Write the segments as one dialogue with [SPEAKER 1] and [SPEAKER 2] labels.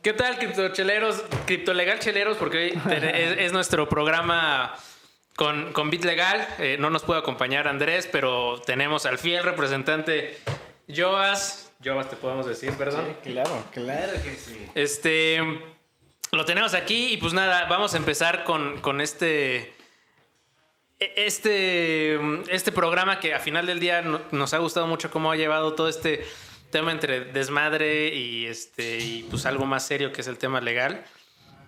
[SPEAKER 1] ¿Qué tal, criptocheleros? Criptolegal cheleros, porque hoy es nuestro programa con Bit Legal. No nos puede acompañar Andrés, pero tenemos al fiel representante Joas. Joas, te podemos decir, perdón.
[SPEAKER 2] Sí, claro que sí.
[SPEAKER 1] Lo tenemos aquí y pues nada, vamos a empezar con este programa que a final del día nos ha gustado mucho cómo ha llevado todo este tema entre desmadre y pues algo más serio que es el tema legal.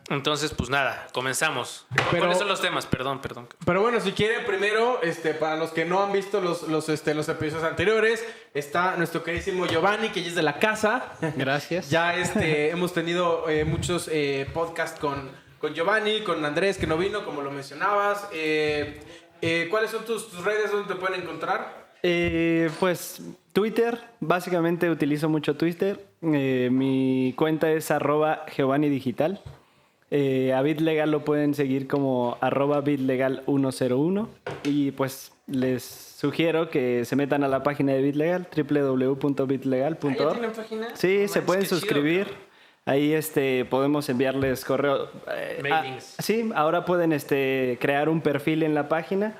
[SPEAKER 1] Entonces, pues nada, comenzamos. ¿Cuáles son los temas? Perdón.
[SPEAKER 2] Pero bueno, si quieren primero, para los que no han visto los episodios anteriores, está nuestro queridísimo Giovanni, que ya es de la casa.
[SPEAKER 3] Gracias.
[SPEAKER 2] Ya hemos tenido muchos podcasts con Giovanni, con Andrés, que no vino, como lo mencionabas. ¿Cuáles son tus redes donde te pueden encontrar?
[SPEAKER 3] Pues Twitter, básicamente utilizo mucho Twitter. Mi cuenta es @GiovanniDigital. A BitLegal lo pueden seguir como @BitLegal101. Y pues les sugiero que se metan a la página de BitLegal, www.bitlegal.org.
[SPEAKER 1] ¿Ya tienen página?
[SPEAKER 3] Sí,
[SPEAKER 1] No
[SPEAKER 3] se
[SPEAKER 1] manches,
[SPEAKER 3] pueden
[SPEAKER 1] qué chido,
[SPEAKER 3] suscribir.
[SPEAKER 1] cabrón.
[SPEAKER 3] Ahí podemos enviarles correo.
[SPEAKER 1] Mailings.
[SPEAKER 3] Sí, ahora pueden crear un perfil en la página.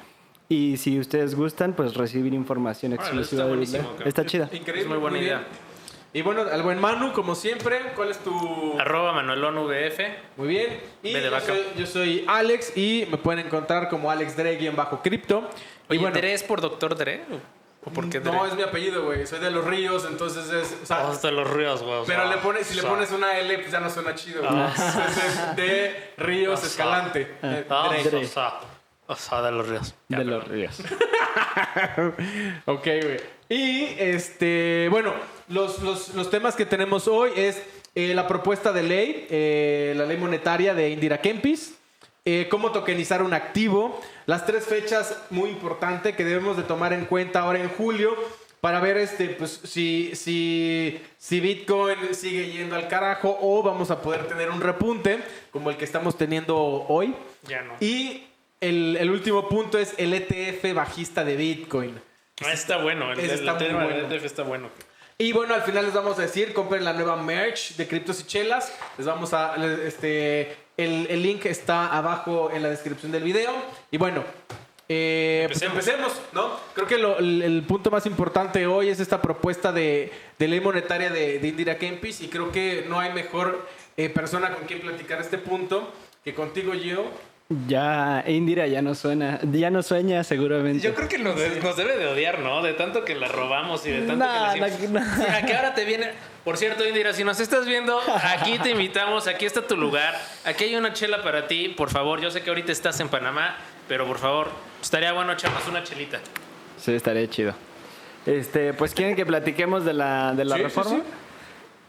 [SPEAKER 3] Y si ustedes gustan, pues recibir información exclusiva de
[SPEAKER 1] buenísimo,
[SPEAKER 3] BitLegal.
[SPEAKER 1] cabrón.
[SPEAKER 3] Está chida.
[SPEAKER 2] Increíble.
[SPEAKER 1] Es muy buena idea.
[SPEAKER 2] Bien. Y bueno, al buen Manu, como siempre, ¿cuál es tu...?
[SPEAKER 1] @ManuelonVF.
[SPEAKER 2] Muy bien. Y
[SPEAKER 1] Ve de vaca.
[SPEAKER 2] yo soy Alex y me pueden encontrar como AlexDre_Crypto. Y
[SPEAKER 1] Oye,
[SPEAKER 2] bueno,
[SPEAKER 1] ¿Dre es por Dr. Dre? ¿O por qué Dre?
[SPEAKER 2] no, es mi apellido, güey. Soy de Los Ríos, entonces es... O sea,
[SPEAKER 1] Hasta los ríos, güey.
[SPEAKER 2] pero si le pones una L, pues ya no suena chido. Güey. Es de Ríos Escalante. Dre.
[SPEAKER 1] O sea, de los ríos.
[SPEAKER 3] De los ríos.
[SPEAKER 2] Ok, güey. Y bueno, los temas que tenemos hoy es la propuesta de ley, la ley monetaria de Indira Kempis, cómo tokenizar un activo, las 3 fechas muy importantes que debemos de tomar en cuenta ahora en julio para ver pues si Bitcoin sigue yendo al carajo o vamos a poder tener un repunte como el que estamos teniendo hoy.
[SPEAKER 1] Ya no.
[SPEAKER 2] Y el último punto es el ETF bajista de Bitcoin.
[SPEAKER 1] Está bueno.
[SPEAKER 2] Ese está muy bueno.
[SPEAKER 1] El ETF está bueno.
[SPEAKER 2] Y bueno, al final les vamos a decir, compren la nueva merch de Criptos y Chelas. Les vamos a... el link está abajo en la descripción del video. Y bueno, pues empecemos, ¿no? Creo que el punto más importante hoy es esta propuesta de ley monetaria de Indira Kempis. Y creo que no hay mejor persona con quien platicar este punto que contigo, Gio.
[SPEAKER 3] Ya, Indira ya no sueña seguramente.
[SPEAKER 1] Yo creo que nos debe de odiar, ¿no? De tanto que la robamos y de tanto que le decimos...
[SPEAKER 3] No.
[SPEAKER 1] Sí, ¿a qué hora te viene? Por cierto, Indira, si nos estás viendo, aquí te invitamos, aquí está tu lugar, aquí hay una chela para ti, por favor. Yo sé que ahorita estás en Panamá, pero por favor, estaría bueno echarnos una chelita.
[SPEAKER 3] Sí, estaría chido. Pues quieren que platiquemos de la
[SPEAKER 2] Sí,
[SPEAKER 3] reforma.
[SPEAKER 2] sí.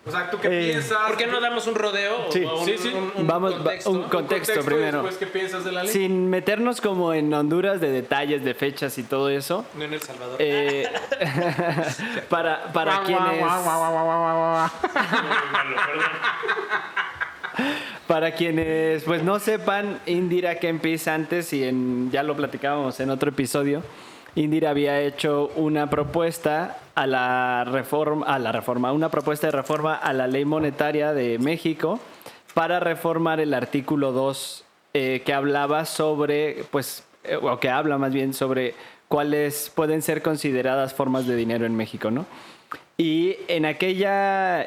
[SPEAKER 2] O sea, ¿tú qué piensas?
[SPEAKER 1] ¿Por qué no damos un rodeo?
[SPEAKER 3] Sí,
[SPEAKER 1] o
[SPEAKER 2] sí.
[SPEAKER 3] Vamos,
[SPEAKER 1] contexto?
[SPEAKER 3] un contexto primero.
[SPEAKER 2] Después, ¿qué piensas de la ley?
[SPEAKER 3] Sin meternos como en Honduras de detalles, de fechas y todo eso.
[SPEAKER 1] No en El Salvador.
[SPEAKER 3] Para quienes... Para quienes pues no sepan, Indira Kempis antes, ya lo platicábamos en otro episodio, Indira había hecho una propuesta una propuesta de reforma a la ley monetaria de México para reformar el artículo 2 que hablaba sobre, o que habla más bien sobre cuáles pueden ser consideradas formas de dinero en México, ¿no? Y en aquella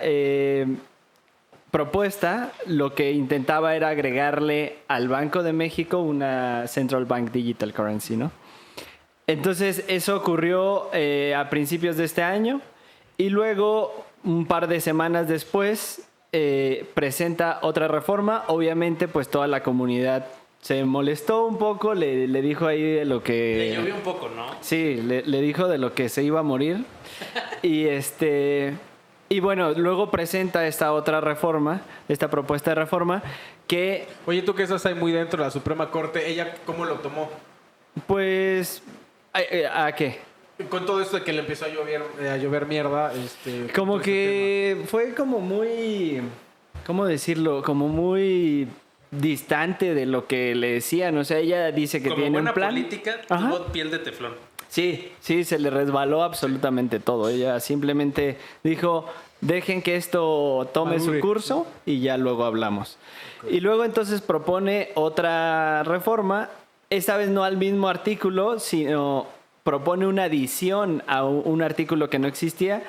[SPEAKER 3] propuesta lo que intentaba era agregarle al Banco de México una Central Bank Digital Currency, ¿no? Entonces eso ocurrió a principios de este año y luego un par de semanas después presenta otra reforma. Obviamente pues toda la comunidad se molestó un poco, le dijo ahí de lo que...
[SPEAKER 1] Le llovió un poco, ¿no?
[SPEAKER 3] Sí, le dijo de lo que se iba a morir. Y bueno, luego presenta esta otra reforma, esta propuesta de reforma que...
[SPEAKER 2] Oye, tú que estás ahí muy dentro de la Suprema Corte, ¿ella cómo lo tomó?
[SPEAKER 3] Pues... ¿A qué?
[SPEAKER 2] Con todo esto de que le empezó a llover mierda,
[SPEAKER 3] Como
[SPEAKER 2] todo
[SPEAKER 3] que
[SPEAKER 2] este
[SPEAKER 3] fue como muy... ¿Cómo decirlo? Como muy distante de lo que le decían. O sea, ella dice que
[SPEAKER 1] Como
[SPEAKER 3] tiene
[SPEAKER 1] buena
[SPEAKER 3] un plan.
[SPEAKER 1] política,
[SPEAKER 3] Ajá.
[SPEAKER 1] tuvo piel de teflón.
[SPEAKER 3] Sí, se le resbaló absolutamente todo. Ella simplemente dijo, dejen que esto tome su curso y ya luego hablamos. Y luego entonces propone otra reforma, esta vez no al mismo artículo, sino propone una adición a un artículo que no existía,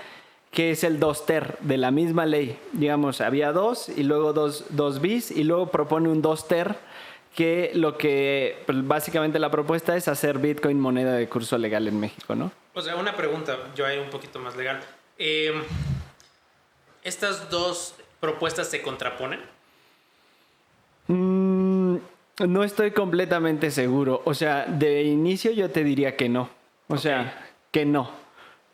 [SPEAKER 3] que es el 2ter de la misma ley. Digamos, había 2 y luego 2 bis y luego propone un 2ter, que lo que pues, básicamente la propuesta es hacer Bitcoin moneda de curso legal en México, ¿no?
[SPEAKER 1] O sea, una pregunta, yo ahí un poquito más legal. ¿Estas dos propuestas se contraponen?
[SPEAKER 3] No estoy completamente seguro. O sea, de inicio yo te diría que no. O sea, que no.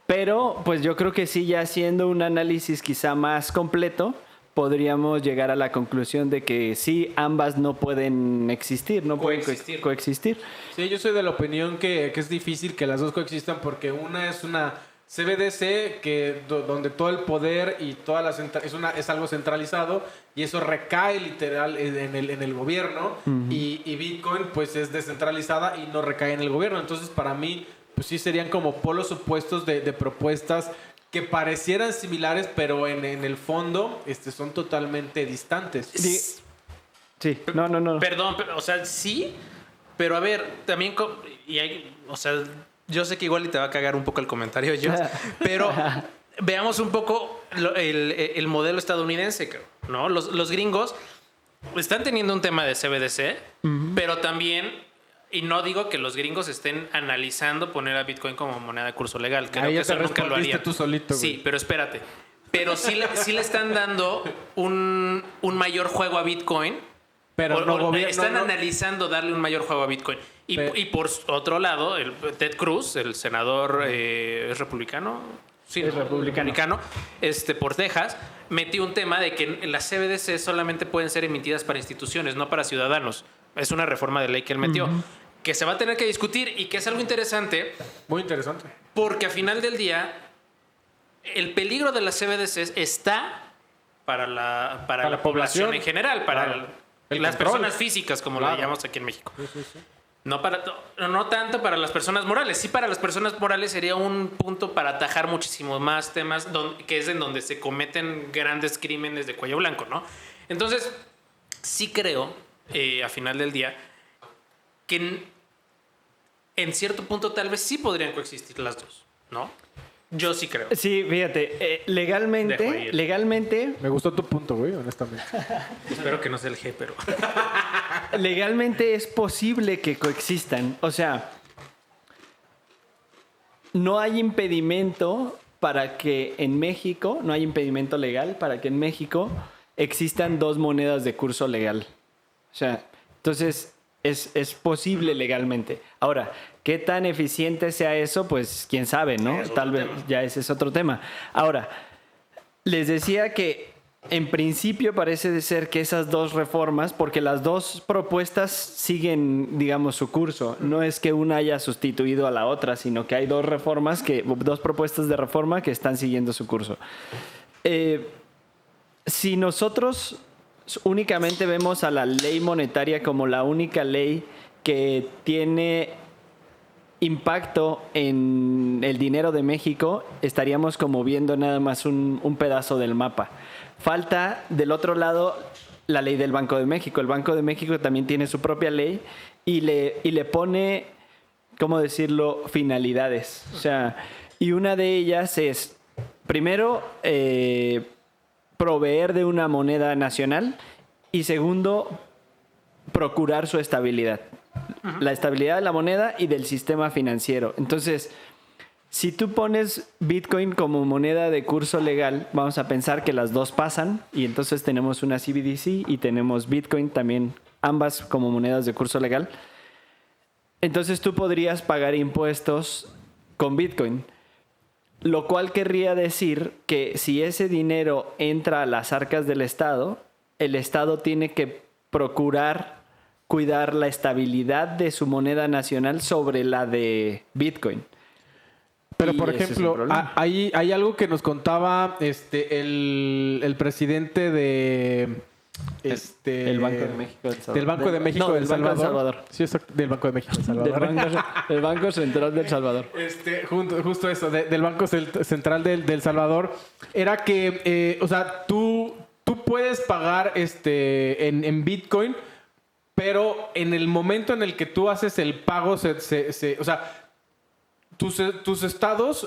[SPEAKER 3] Pero, pues yo creo que sí, ya haciendo un análisis quizá más completo, podríamos llegar a la conclusión de que sí, ambas no pueden existir, no pueden coexistir.
[SPEAKER 2] Sí, yo soy de la opinión que es difícil que las dos coexistan porque una es una CBDC donde todo el poder y toda es algo centralizado y eso recae literal en el gobierno. Uh-huh. y Bitcoin pues es descentralizada y no recae en el gobierno. Entonces para mí pues sí serían como polos opuestos de propuestas que parecieran similares, pero en el fondo son totalmente distantes.
[SPEAKER 3] Sí, no.
[SPEAKER 1] Perdón, pero, o sea, sí, pero a ver, también, o sea, yo sé que igual te va a cagar un poco el comentario, Josh, pero veamos un poco el modelo estadounidense, ¿no? Los gringos están teniendo un tema de CBDC, uh-huh. pero también... Y no digo que los gringos estén analizando poner a Bitcoin como moneda de curso legal. Creo que eso nunca lo harían.
[SPEAKER 2] Tú solito,
[SPEAKER 1] sí, pero espérate. Pero sí le están dando un mayor juego a Bitcoin. Pero están analizando darle un mayor juego a Bitcoin. Y por otro lado, Ted Cruz, el senador ¿es republicano? Sí,
[SPEAKER 3] es republicano.
[SPEAKER 1] Por Texas, metió un tema de que las CBDC solamente pueden ser emitidas para instituciones, no para ciudadanos. Es una reforma de ley que él metió. Uh-huh. Que se va a tener que discutir y que es algo interesante.
[SPEAKER 2] Muy interesante.
[SPEAKER 1] Porque al final del día, el peligro de las CBDCs está para la población en general, para las personas físicas, como lo llamamos aquí en México. Sí. No tanto para las personas morales. Sí, para las personas morales sería un punto para atajar muchísimos más temas, que es en donde se cometen grandes crímenes de cuello blanco, ¿no? Entonces, sí creo, a final del día, que en cierto punto tal vez sí podrían coexistir las dos, ¿no? Yo sí creo.
[SPEAKER 3] Sí, fíjate, legalmente...
[SPEAKER 2] Me gustó tu punto, güey, honestamente.
[SPEAKER 1] Espero que no sea el G, pero...
[SPEAKER 3] Legalmente es posible que coexistan. O sea, no hay impedimento para que en México, no hay impedimento legal para que en México existan dos monedas de curso legal. O sea, entonces... Es posible legalmente. Ahora, ¿qué tan eficiente sea eso? Pues quién sabe, ¿no? Tal vez ya ese es otro tema. Ahora, les decía que en principio parece de ser que esas dos reformas, porque las dos propuestas siguen, digamos, su curso. No es que una haya sustituido a la otra, sino que hay dos propuestas de reforma que están siguiendo su curso. Si nosotros únicamente vemos a la ley monetaria como la única ley que tiene impacto en el dinero de México, estaríamos como viendo nada más un pedazo del mapa. Falta del otro lado la ley del Banco de México. El Banco de México también tiene su propia ley y le pone, ¿cómo decirlo?, finalidades. O sea, y una de ellas es, primero, proveer de una moneda nacional y segundo, procurar su estabilidad. Uh-huh. La estabilidad de la moneda y del sistema financiero. Entonces, si tú pones Bitcoin como moneda de curso legal, vamos a pensar que las dos pasan y entonces tenemos una CBDC y tenemos Bitcoin también, ambas como monedas de curso legal. Entonces tú podrías pagar impuestos con Bitcoin. Lo cual querría decir que si ese dinero entra a las arcas del Estado, el Estado tiene que procurar cuidar la estabilidad de su moneda nacional sobre la de Bitcoin.
[SPEAKER 2] Pero, por ejemplo, hay algo que nos contaba el presidente
[SPEAKER 3] El Banco de México del Salvador.
[SPEAKER 2] Del Banco de México
[SPEAKER 3] No,
[SPEAKER 2] del
[SPEAKER 3] Banco del
[SPEAKER 2] Salvador. Sí, exacto. Del Banco de México del Salvador.
[SPEAKER 3] Del Banco Central del Salvador.
[SPEAKER 2] Justo eso, del Banco Central del Salvador, era que, o sea, tú puedes pagar en Bitcoin, pero en el momento en el que tú haces el pago, o sea, tus estados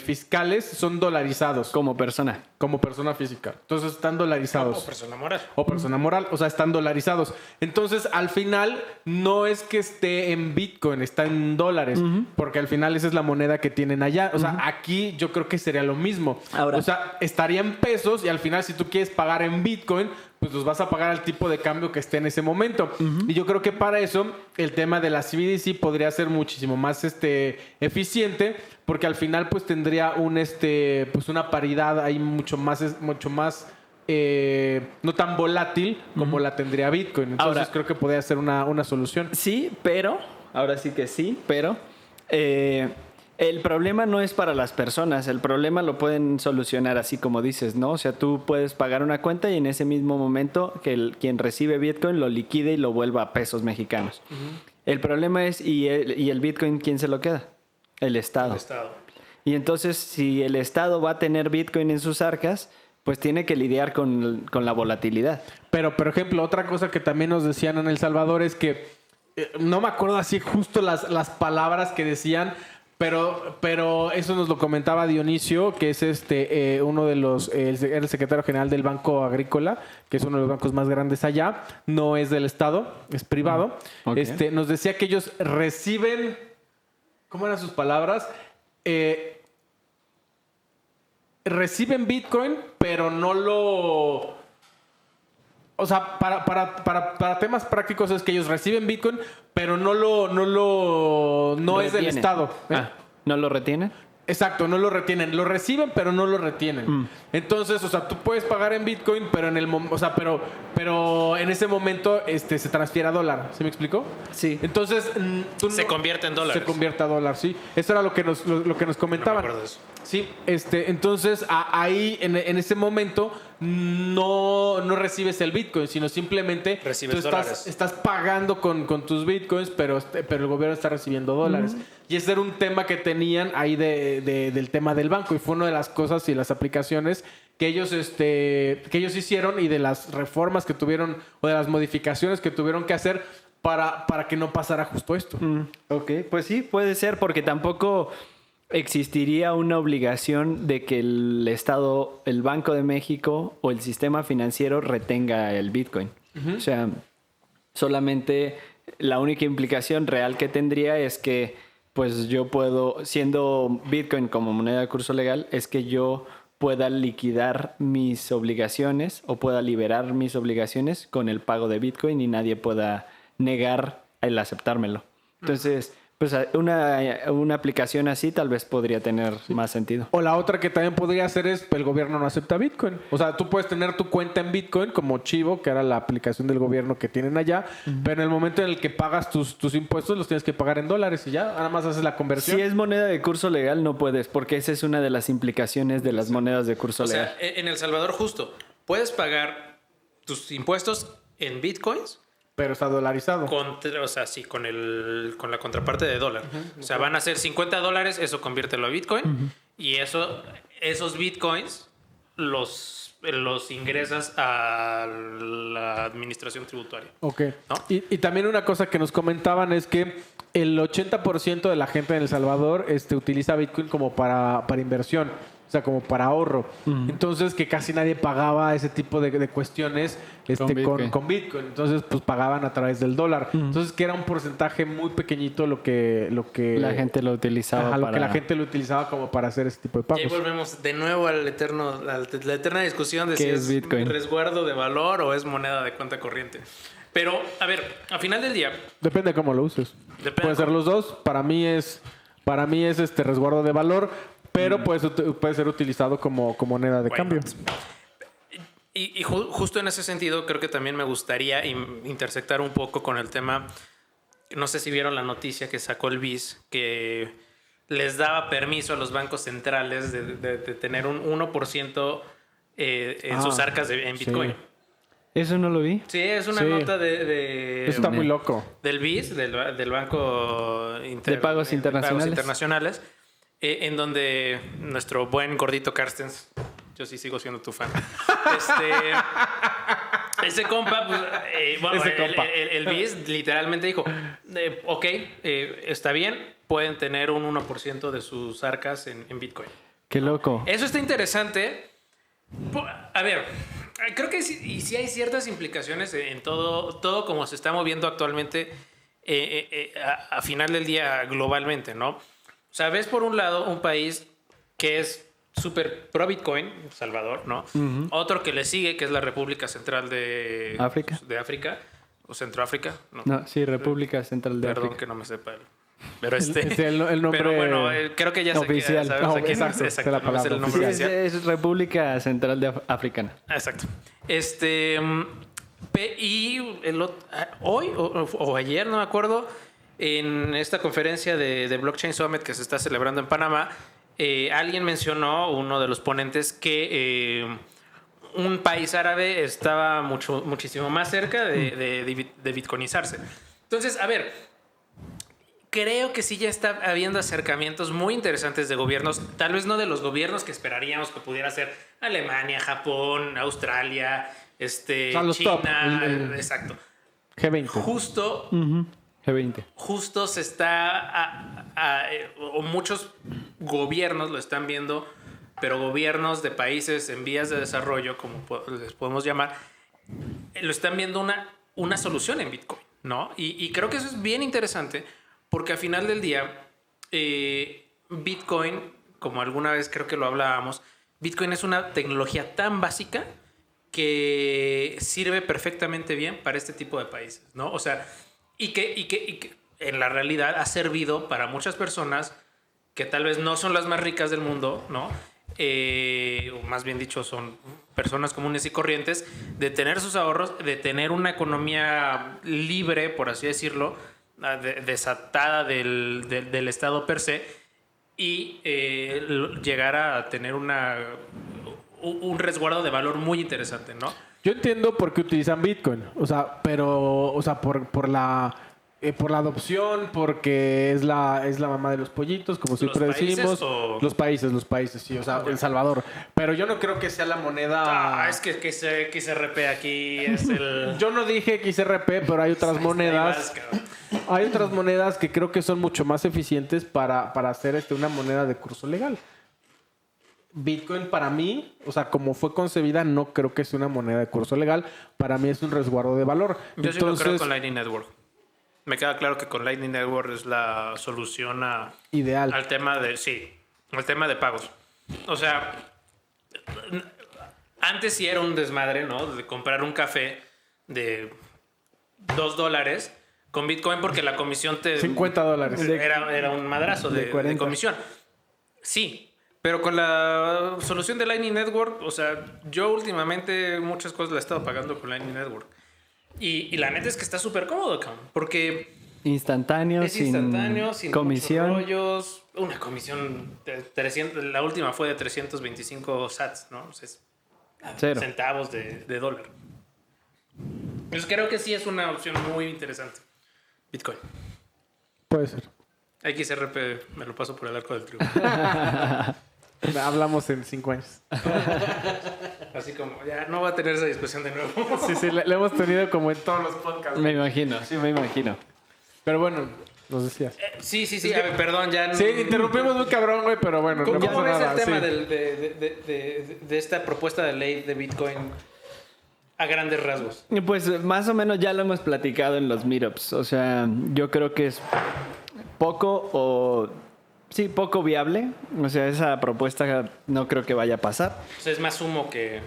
[SPEAKER 2] fiscales son dolarizados
[SPEAKER 3] Como persona.
[SPEAKER 2] como persona física. Entonces están dolarizados.
[SPEAKER 1] Como persona moral.
[SPEAKER 2] O persona moral, o sea, están dolarizados. Entonces, al final, no es que esté en Bitcoin, está en dólares, porque al final esa es la moneda que tienen allá. O sea, aquí yo creo que sería lo mismo.
[SPEAKER 3] Ahora.
[SPEAKER 2] O sea, estaría en pesos y al final, si tú quieres pagar en Bitcoin, pues los vas a pagar al tipo de cambio que esté en ese momento. Y yo creo que para eso, el tema de la CBDC podría ser muchísimo más eficiente, porque al final, pues tendría pues una paridad ahí mucho más no tan volátil como la tendría Bitcoin. Entonces
[SPEAKER 3] Ahora,
[SPEAKER 2] creo que podría ser una solución.
[SPEAKER 3] Sí, pero, ahora sí que sí, pero el problema no es para las personas, el problema lo pueden solucionar así como dices, ¿no? O sea, tú puedes pagar una cuenta y en ese mismo momento que quien recibe Bitcoin lo liquide y lo vuelva a pesos mexicanos. El problema es, ¿y el Bitcoin quién se lo queda? El Estado.
[SPEAKER 1] El Estado.
[SPEAKER 3] Y entonces, si el Estado va a tener Bitcoin en sus arcas, pues tiene que lidiar con la volatilidad.
[SPEAKER 2] Pero, por ejemplo, otra cosa que también nos decían en El Salvador es que, no me acuerdo así justo las palabras que decían, pero eso nos lo comentaba Dionisio, que es uno de el secretario general del Banco Agrícola, que es uno de los bancos más grandes allá, no es del Estado, es privado.
[SPEAKER 3] Okay.
[SPEAKER 2] Nos decía que ellos reciben, ¿cómo eran sus palabras? Reciben Bitcoin, pero no lo... O sea, para temas prácticos es que ellos reciben Bitcoin, pero no es del Estado.
[SPEAKER 3] ¿No lo retienen?
[SPEAKER 2] Exacto, no lo retienen. Lo reciben, pero no lo retienen. Entonces, o sea, tú puedes pagar en Bitcoin, pero pero en ese momento se transfiere a dólar. ¿Se me explicó?
[SPEAKER 3] Sí.
[SPEAKER 2] Entonces,
[SPEAKER 1] Se convierte en dólares.
[SPEAKER 2] Se convierte a dólar, sí. Eso era lo que nos comentaban.
[SPEAKER 1] No me acuerdo de eso.
[SPEAKER 2] Sí, entonces ahí en ese momento no recibes el Bitcoin, sino simplemente
[SPEAKER 1] Recibes
[SPEAKER 2] tú
[SPEAKER 1] dólares.
[SPEAKER 2] estás pagando con tus Bitcoins, pero el gobierno está recibiendo dólares. Y ese era un tema que tenían ahí del tema del banco, y fue una de las cosas y las aplicaciones que ellos hicieron, y de las reformas que tuvieron o de las modificaciones que tuvieron que hacer para que no pasara justo esto.
[SPEAKER 3] Ok, pues sí, puede ser, porque tampoco existiría una obligación de que el Estado, el Banco de México o el sistema financiero retenga el Bitcoin. O sea, solamente la única implicación real que tendría es que, pues yo puedo, siendo Bitcoin como moneda de curso legal, es que yo pueda liquidar mis obligaciones o pueda liberar mis obligaciones con el pago de Bitcoin y nadie pueda negar el aceptármelo. Entonces, pues una aplicación así tal vez podría tener más sentido.
[SPEAKER 2] O la otra que también podría hacer es, el gobierno no acepta Bitcoin. O sea, tú puedes tener tu cuenta en Bitcoin como Chivo, que era la aplicación del gobierno que tienen allá, pero en el momento en el que pagas tus impuestos los tienes que pagar en dólares y ya, nada más haces la conversión.
[SPEAKER 3] Si es moneda de curso legal no puedes, porque esa es una de las implicaciones de las monedas de curso
[SPEAKER 1] O
[SPEAKER 3] legal.
[SPEAKER 1] sea, en El Salvador justo, puedes pagar tus impuestos en bitcoins,
[SPEAKER 2] Pero está dolarizado.
[SPEAKER 1] con la contraparte de dólar. O sea, van a ser $50, eso conviértelo a bitcoin, y esos bitcoins los ingresas a la administración tributaria.
[SPEAKER 2] Ok.
[SPEAKER 1] ¿No?
[SPEAKER 2] Y también una cosa que nos comentaban es que el 80% de la gente en El Salvador utiliza Bitcoin como para inversión. O sea, como para ahorro. Entonces, que casi nadie pagaba ese tipo de cuestiones con Bitcoin. Entonces, pues pagaban a través del dólar. Entonces, que era un porcentaje muy pequeñito lo que
[SPEAKER 3] La gente lo utilizaba
[SPEAKER 2] lo que la gente lo utilizaba como para hacer ese tipo de
[SPEAKER 1] Y
[SPEAKER 2] pagos.
[SPEAKER 1] ahí volvemos de nuevo a la eterna discusión de
[SPEAKER 3] ¿Qué
[SPEAKER 1] si
[SPEAKER 3] es Bitcoin?
[SPEAKER 1] resguardo de valor o es moneda de cuenta corriente. Pero, a ver, a final del día,
[SPEAKER 2] Depende de cómo lo uses.
[SPEAKER 1] Depende
[SPEAKER 2] Puede ser
[SPEAKER 1] cómo-
[SPEAKER 2] los dos. Para mí es resguardo de valor, pero puede ser utilizado como moneda de
[SPEAKER 1] Why
[SPEAKER 2] cambio.
[SPEAKER 1] not? Y justo en ese sentido, creo que también me gustaría intersectar un poco con el tema. No sé si vieron la noticia que sacó el BIS, que les daba permiso a los bancos centrales de tener un 1% en sus arcas en Bitcoin.
[SPEAKER 2] Sí.
[SPEAKER 3] Eso no lo vi.
[SPEAKER 1] Sí, es una
[SPEAKER 2] Sí.
[SPEAKER 1] nota de
[SPEAKER 2] Eso está muy loco.
[SPEAKER 1] del BIS, del Banco
[SPEAKER 3] De Pagos Internacionales.
[SPEAKER 1] En donde nuestro buen gordito Carstens, yo sí sigo siendo tu fan, ese compa, pues, bueno,
[SPEAKER 2] Ese compa.
[SPEAKER 1] el BIS literalmente dijo, ok, está bien, pueden tener un 1% de sus arcas en Bitcoin.
[SPEAKER 3] Qué loco.
[SPEAKER 1] Eso está interesante. A ver, creo que sí hay ciertas implicaciones en todo como se está moviendo actualmente a final del día globalmente, ¿no? O sea, ves por un lado un país que es súper pro Bitcoin, Salvador, ¿no? Otro que le sigue, que es la República Central de
[SPEAKER 3] África.
[SPEAKER 1] De África, o Centroáfrica.
[SPEAKER 3] No, sí, República Central de
[SPEAKER 1] Perdón
[SPEAKER 3] África.
[SPEAKER 1] que no me sepa pero
[SPEAKER 2] el nombre
[SPEAKER 1] pero bueno, creo que ya sé
[SPEAKER 3] oficial.
[SPEAKER 1] que sabemos a quién
[SPEAKER 2] exacto,
[SPEAKER 1] es.
[SPEAKER 2] de la
[SPEAKER 1] No me sé el
[SPEAKER 2] palabra
[SPEAKER 1] nombre
[SPEAKER 3] Sí,
[SPEAKER 2] oficial.
[SPEAKER 1] oficial.
[SPEAKER 3] es República Central de Africana.
[SPEAKER 1] Exacto. Y hoy o ayer, no me acuerdo, en esta conferencia de Blockchain Summit que se está celebrando en Panamá, alguien mencionó, uno de los ponentes, que un país árabe estaba muchísimo más cerca de bitcoinizarse. Entonces, a ver, creo que sí ya está habiendo acercamientos muy interesantes de gobiernos, tal vez no de los gobiernos que esperaríamos que pudiera ser Alemania, Japón, Australia,
[SPEAKER 2] sea, los
[SPEAKER 1] China,
[SPEAKER 2] top.
[SPEAKER 1] exacto.
[SPEAKER 2] G20.
[SPEAKER 1] Justo
[SPEAKER 3] G20.
[SPEAKER 1] justo se está, o muchos gobiernos lo están viendo, pero gobiernos de países en vías de desarrollo, como les podemos llamar, lo están viendo una solución en Bitcoin, ¿no? Y creo que eso es bien interesante, porque al final del día, Bitcoin, como alguna vez creo que lo hablábamos, Bitcoin es una tecnología tan básica que sirve perfectamente bien para este tipo de países, ¿no? O sea, y que en la realidad ha servido para muchas personas que tal vez no son las más ricas del mundo, ¿no? O más bien dicho, son personas comunes y corrientes, de tener sus ahorros, de tener una economía libre, por así decirlo, desatada del Estado per se, y llegar a tener un resguardo de valor muy interesante, ¿no?
[SPEAKER 2] Yo entiendo por qué utilizan Bitcoin, o sea, pero, o sea, por la adopción, porque es la mamá de los pollitos, como siempre
[SPEAKER 1] ¿Los países
[SPEAKER 2] decimos.
[SPEAKER 1] o...?
[SPEAKER 2] Los países, sí, o sea, El Salvador. Pero yo no creo que sea la moneda.
[SPEAKER 1] Es que XRP aquí es el...
[SPEAKER 2] Yo no dije XRP, pero hay otras monedas. Hay otras monedas que creo que son mucho más eficientes para hacer una moneda de curso legal. Bitcoin para mí, o sea, como fue concebida, no creo que sea una moneda de curso legal. Para mí es un resguardo de valor.
[SPEAKER 1] Yo sí lo creo con Lightning Network. Me queda claro que con Lightning Network es la solución
[SPEAKER 2] ideal.
[SPEAKER 1] al tema al tema de pagos. O sea, antes sí era un desmadre, ¿no? De comprar un café de $2 con Bitcoin porque la comisión te...
[SPEAKER 2] $50.
[SPEAKER 1] Era un madrazo de
[SPEAKER 3] 40.
[SPEAKER 1] comisión. Sí, pero con la solución de Lightning Network, o sea, yo últimamente muchas cosas las he estado pagando con Lightning Network. Y la neta es que está súper cómodo, cabrón, porque
[SPEAKER 3] Instantáneo,
[SPEAKER 1] es instantáneo, sin
[SPEAKER 3] comisión.
[SPEAKER 1] muchos rollos. Una comisión de 300, la última fue de 325 sats, ¿no? O sea, es
[SPEAKER 3] Cero.
[SPEAKER 1] centavos de dólar. Pues creo que sí es una opción muy interesante. Bitcoin.
[SPEAKER 2] Puede ser.
[SPEAKER 1] XRP me lo paso por el arco del triunfo.
[SPEAKER 2] Hablamos en 5 años.
[SPEAKER 1] Así como, ya no va a tener esa discusión de nuevo.
[SPEAKER 2] Sí, le hemos tenido como en todos los podcasts.
[SPEAKER 3] Me imagino, sí, me imagino.
[SPEAKER 2] Pero bueno, nos decías.
[SPEAKER 1] Sí. A ver, perdón, ya...
[SPEAKER 2] Sí, interrumpimos muy cabrón, güey, pero bueno,
[SPEAKER 1] ¿Cómo,
[SPEAKER 2] no
[SPEAKER 1] cómo
[SPEAKER 2] pasa
[SPEAKER 1] ves
[SPEAKER 2] nada.
[SPEAKER 1] el tema
[SPEAKER 2] Sí.
[SPEAKER 1] de esta propuesta de ley de Bitcoin a grandes rasgos?
[SPEAKER 3] Pues más o menos ya lo hemos platicado en los meetups. O sea, yo creo que es poco viable. O sea, esa propuesta no creo que vaya a pasar.
[SPEAKER 1] O sea, es más humo que...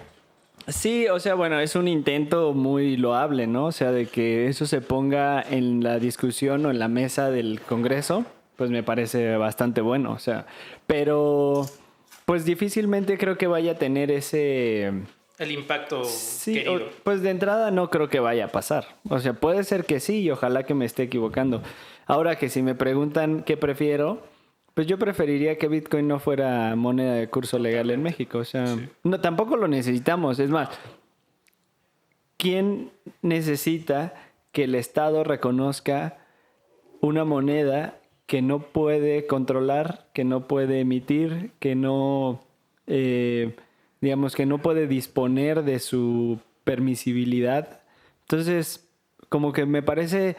[SPEAKER 3] Sí, o sea, bueno, es un intento muy loable, ¿no? O sea, de que eso se ponga en la discusión o en la mesa del Congreso, pues me parece bastante bueno, o sea, pero pues difícilmente creo que vaya a tener ese...
[SPEAKER 1] El impacto
[SPEAKER 3] Sí,
[SPEAKER 1] querido.
[SPEAKER 3] pues de entrada no creo que vaya a pasar. O sea, puede ser que sí y ojalá que me esté equivocando. Ahora que si me preguntan qué prefiero, pues yo preferiría que Bitcoin no fuera moneda de curso legal en México. O sea, no, tampoco lo necesitamos. Es más, ¿quién necesita que el Estado reconozca una moneda que no puede controlar, que no puede emitir, que no, digamos, que no puede disponer de su permisibilidad? Entonces, como que me parece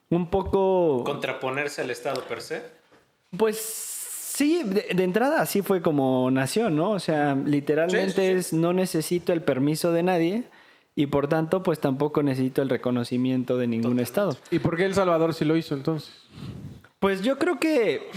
[SPEAKER 3] un poco...
[SPEAKER 1] ¿Contraponerse al Estado per se?
[SPEAKER 3] Pues sí, de entrada así fue como nació, ¿no? O sea, literalmente es no necesito el permiso de nadie y por tanto, pues tampoco necesito el reconocimiento de ningún Estado.
[SPEAKER 2] ¿Y por qué El Salvador sí lo hizo entonces?
[SPEAKER 3] Pues yo creo que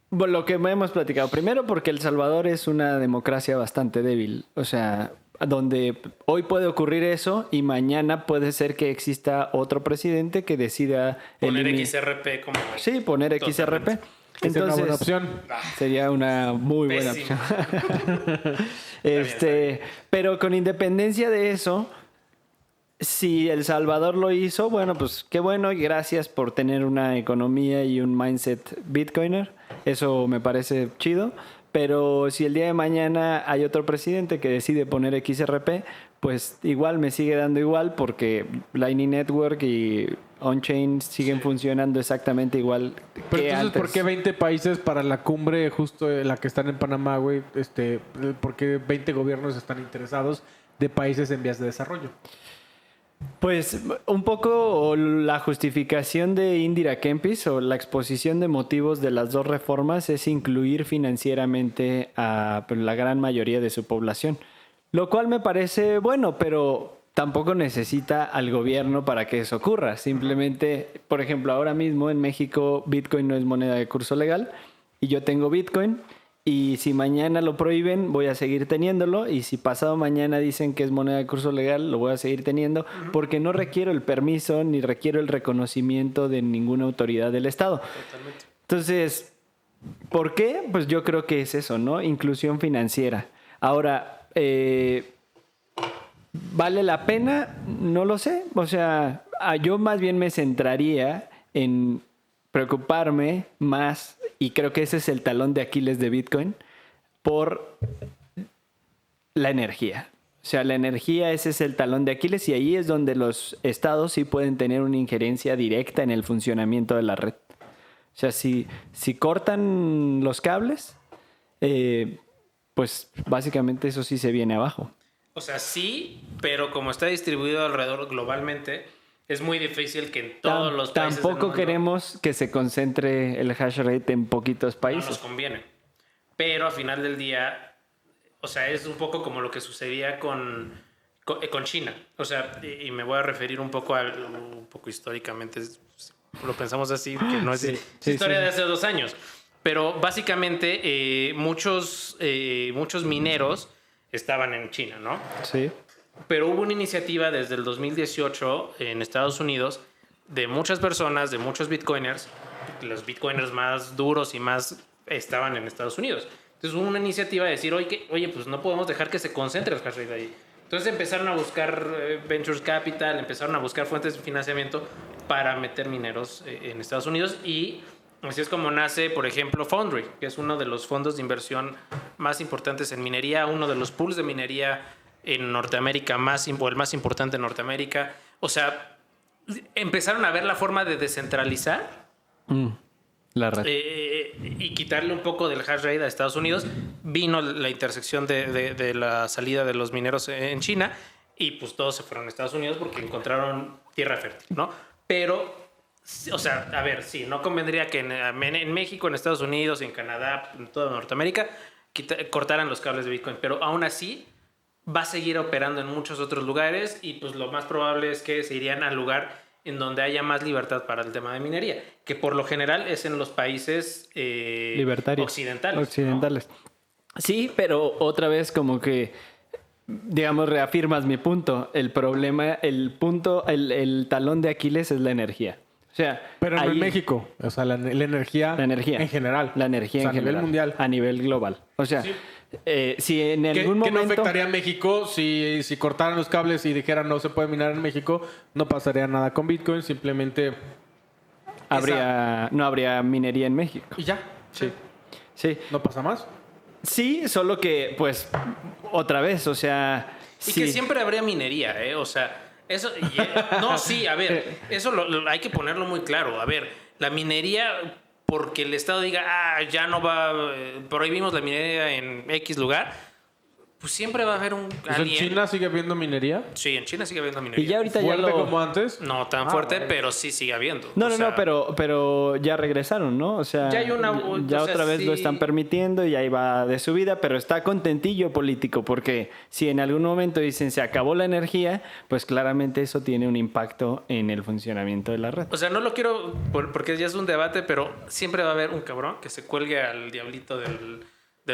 [SPEAKER 3] bueno, lo que hemos platicado. Primero porque El Salvador es una democracia bastante débil. O sea, donde hoy puede ocurrir eso y mañana puede ser que exista otro presidente que decida...
[SPEAKER 1] Poner XRP como...
[SPEAKER 3] Sí, poner XRP.
[SPEAKER 2] Entonces, sería una buena opción.
[SPEAKER 3] Sería una muy buena
[SPEAKER 1] Pésimo.
[SPEAKER 3] opción. Pero con independencia de eso, si El Salvador lo hizo, bueno, pues qué bueno y gracias por tener una economía y un mindset bitcoiner. Eso me parece chido. Pero si el día de mañana hay otro presidente que decide poner XRP, pues igual me sigue dando igual porque Lightning Network y on-chain siguen funcionando exactamente igual
[SPEAKER 2] Pero
[SPEAKER 3] que
[SPEAKER 2] entonces,
[SPEAKER 3] antes.
[SPEAKER 2] ¿por qué 20 países para la cumbre justo la que están en Panamá, güey? ¿Por qué 20 gobiernos están interesados de países en vías de desarrollo?
[SPEAKER 3] Pues un poco la justificación de Indira Kempis o la exposición de motivos de las dos reformas es incluir financieramente a la gran mayoría de su población, lo cual me parece bueno, pero tampoco necesita al gobierno para que eso ocurra. Simplemente, por ejemplo, ahora mismo en México Bitcoin no es moneda de curso legal y yo tengo Bitcoin. Y si mañana lo prohíben, voy a seguir teniéndolo. Y si pasado mañana dicen que es moneda de curso legal, lo voy a seguir teniendo. Porque no requiero el permiso ni requiero el reconocimiento de ninguna autoridad del Estado.
[SPEAKER 1] Totalmente.
[SPEAKER 3] Entonces, ¿por qué? Pues yo creo que es eso, ¿no? Inclusión financiera. Ahora, ¿vale la pena? No lo sé. O sea, yo más bien me centraría en preocuparme más, y creo que ese es el talón de Aquiles de Bitcoin, por la energía. O sea, la energía, ese es el talón de Aquiles y ahí es donde los estados sí pueden tener una injerencia directa en el funcionamiento de la red. O sea, si cortan los cables, pues básicamente eso sí se viene abajo.
[SPEAKER 1] O sea, sí, pero como está distribuido alrededor globalmente, es muy difícil que en todos los países del
[SPEAKER 3] Tampoco
[SPEAKER 1] mundo
[SPEAKER 3] queremos que se concentre el hash rate en poquitos
[SPEAKER 1] no
[SPEAKER 3] países.
[SPEAKER 1] nos conviene. Pero al final del día, o sea, es un poco como lo que sucedía con China. O sea, y me voy a referir un poco históricamente, lo pensamos así, que no es historia de hace 2 años. Pero básicamente muchos mineros estaban en China, ¿no?
[SPEAKER 3] Sí.
[SPEAKER 1] Pero hubo una iniciativa desde el 2018 en Estados Unidos de muchas personas, de muchos bitcoiners. Los bitcoiners más duros y más estaban en Estados Unidos. Entonces hubo una iniciativa de decir, oye, pues no podemos dejar que se concentre el hash rate ahí. Entonces empezaron a buscar Ventures Capital, empezaron a buscar fuentes de financiamiento para meter mineros en Estados Unidos. Y así es como nace, por ejemplo, Foundry, que es uno de los fondos de inversión más importantes en minería, uno de los pools de minería en Norteamérica o el más importante en Norteamérica. O sea, empezaron a ver la forma de descentralizar
[SPEAKER 3] La red.
[SPEAKER 1] y quitarle un poco del hash rate a Estados Unidos. Vino la intersección de la salida de los mineros en China y pues todos se fueron a Estados Unidos porque encontraron tierra fértil, ¿no? Pero, o sea, a ver, sí, no convendría que en México, en Estados Unidos, en Canadá, en toda Norteamérica, cortaran los cables de Bitcoin, pero aún así va a seguir operando en muchos otros lugares y pues lo más probable es que se irían al lugar en donde haya más libertad para el tema de minería, que por lo general es en los países
[SPEAKER 3] Libertarios.
[SPEAKER 1] occidentales. ¿No?
[SPEAKER 3] Sí, pero otra vez como que, digamos, reafirmas mi punto. El problema, el talón de Aquiles es la energía. O sea,
[SPEAKER 2] Pero no
[SPEAKER 3] ahí-
[SPEAKER 2] en México. O sea, la energía en general.
[SPEAKER 3] La energía
[SPEAKER 2] O sea,
[SPEAKER 3] en general.
[SPEAKER 2] a nivel mundial.
[SPEAKER 3] A nivel global. O sea,
[SPEAKER 1] Sí.
[SPEAKER 3] Si en
[SPEAKER 2] ¿Qué
[SPEAKER 3] algún
[SPEAKER 2] no
[SPEAKER 3] momento...
[SPEAKER 2] afectaría a México si cortaran los cables y dijeran no se puede minar en México? No pasaría nada con Bitcoin, simplemente...
[SPEAKER 3] no habría minería en México.
[SPEAKER 2] Y ya.
[SPEAKER 3] Sí.
[SPEAKER 2] No pasa más.
[SPEAKER 3] Sí, solo que, pues, otra vez, o sea...
[SPEAKER 1] Y
[SPEAKER 3] sí.
[SPEAKER 1] que siempre habría minería, ¿eh? O sea, Eso, no, sí, a ver, eso hay que ponerlo muy claro. A ver, la minería, porque el Estado diga, ya no va, prohibimos la minería en X lugar, pues siempre va a haber
[SPEAKER 2] ¿En China sigue habiendo minería?
[SPEAKER 1] Sí, en China sigue habiendo minería.
[SPEAKER 3] Y ya ahorita
[SPEAKER 2] ¿Fuerte como antes?
[SPEAKER 1] No tan fuerte, pero sí sigue habiendo.
[SPEAKER 3] No, pero ya regresaron, ¿no? O sea,
[SPEAKER 1] ya hay
[SPEAKER 3] ya otra vez lo están permitiendo y ahí va de subida, pero está contentillo político, porque si en algún momento dicen se acabó la energía, pues claramente eso tiene un impacto en el funcionamiento de la red.
[SPEAKER 1] O sea, no lo quiero porque ya es un debate, pero siempre va a haber un cabrón que se cuelgue al diablito del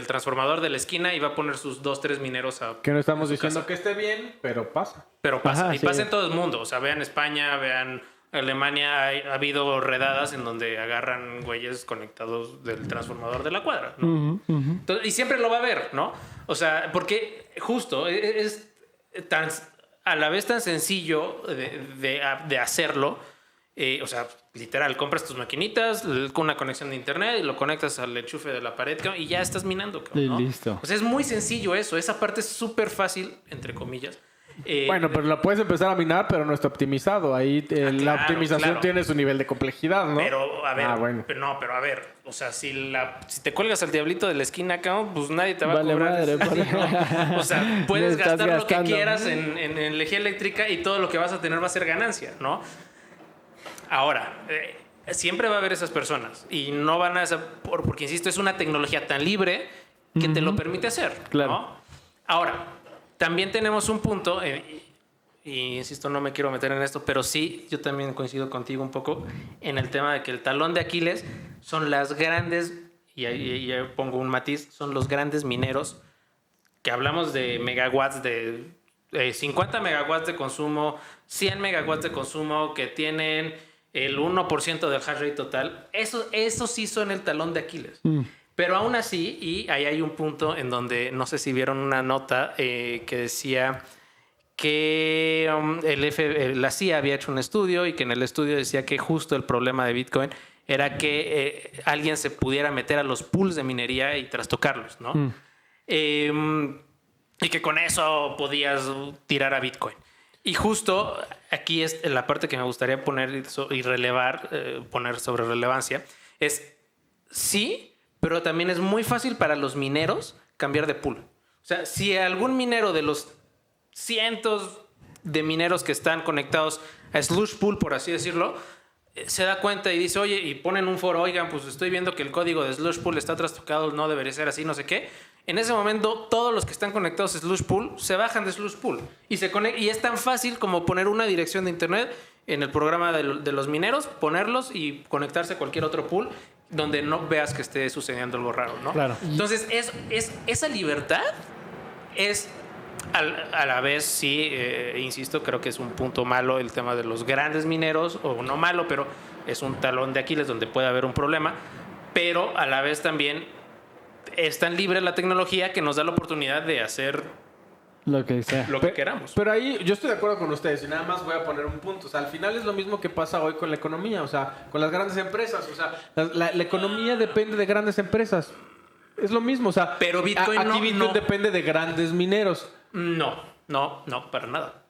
[SPEAKER 1] transformador de la esquina y va a poner sus 2-3 mineros a...
[SPEAKER 2] Que no estamos diciendo casa. Que esté bien, pero pasa.
[SPEAKER 1] Pero pasa.
[SPEAKER 3] Ajá,
[SPEAKER 1] y pasa en todo el mundo. O sea, vean España, vean Alemania. Ha habido redadas en donde agarran güeyes conectados del transformador de la cuadra, ¿no? Entonces, y siempre lo va a haber, ¿no? O sea, porque justo es tan, a la vez tan sencillo de hacerlo. O sea, literal, compras tus maquinitas con una conexión de internet y lo conectas al enchufe de la pared y ya estás minando, ¿no?
[SPEAKER 3] Y listo.
[SPEAKER 1] O sea, es muy sencillo eso. Esa parte es súper fácil, entre comillas.
[SPEAKER 2] Bueno, pero la puedes empezar a minar, pero no está optimizado. Ahí la optimización tiene su nivel de complejidad, ¿no?
[SPEAKER 1] Pero, a ver,
[SPEAKER 2] bueno.
[SPEAKER 1] pero a ver, o sea, si te cuelgas al diablito de la esquina acá, pues nadie te va a cobrar.
[SPEAKER 3] Madre,
[SPEAKER 1] ¿no? O sea, puedes gastar lo que
[SPEAKER 3] gastando.
[SPEAKER 1] quieras en energía eléctrica y todo lo que vas a tener va a ser ganancia, ¿no? Ahora, siempre va a haber esas personas y no van a... Porque, insisto, es una tecnología tan libre que te lo permite hacer,
[SPEAKER 3] claro.
[SPEAKER 1] ¿no? Ahora, también tenemos un punto, y insisto, no me quiero meter en esto, pero sí, yo también coincido contigo un poco en el tema de que el talón de Aquiles son las grandes, y ahí pongo un matiz, son los grandes mineros, que hablamos de megawatts, de 50 megawatts de consumo, 100 megawatts de consumo, que tienen el 1% del hash rate total. Eso sí son el talón de Aquiles. Pero aún así, y ahí hay un punto en donde, no sé si vieron una nota que decía que la CIA había hecho un estudio y que en el estudio decía que justo el problema de Bitcoin era que alguien se pudiera meter a los pools de minería y trastocarlos, ¿no? Y que con eso podías tirar a Bitcoin. Y justo aquí es la parte que me gustaría poner y relevar, poner sobre relevancia, es sí, pero también es muy fácil para los mineros cambiar de pool. O sea, si algún minero de los cientos de mineros que están conectados a Slush Pool, por así decirlo, se da cuenta y dice, oye, y ponen un foro, oigan, pues estoy viendo que el código de Slush Pool está trastocado, no debería ser así, no sé qué. En ese momento, todos los que están conectados a Slush Pool se bajan de Slush Pool y y es tan fácil como poner una dirección de internet en el programa de los mineros, ponerlos y conectarse a cualquier otro pool donde no veas que esté sucediendo algo raro, ¿no?
[SPEAKER 3] Claro.
[SPEAKER 1] Entonces, esa libertad es a la vez, sí, insisto, creo que es un punto malo el tema de los grandes mineros, o no malo, pero es un talón de Aquiles donde puede haber un problema, pero a la vez también es tan libre la tecnología que nos da la oportunidad de hacer
[SPEAKER 3] lo que sea.
[SPEAKER 1] Lo que queramos.
[SPEAKER 2] Pero ahí yo estoy de acuerdo con ustedes y nada más voy a poner un punto. O sea, al final es lo mismo que pasa hoy con la economía, o sea, con las grandes empresas. O sea, la economía depende de grandes empresas. Es lo mismo, o sea,
[SPEAKER 1] pero Bitcoin
[SPEAKER 2] aquí Bitcoin depende de grandes mineros.
[SPEAKER 1] No, para nada.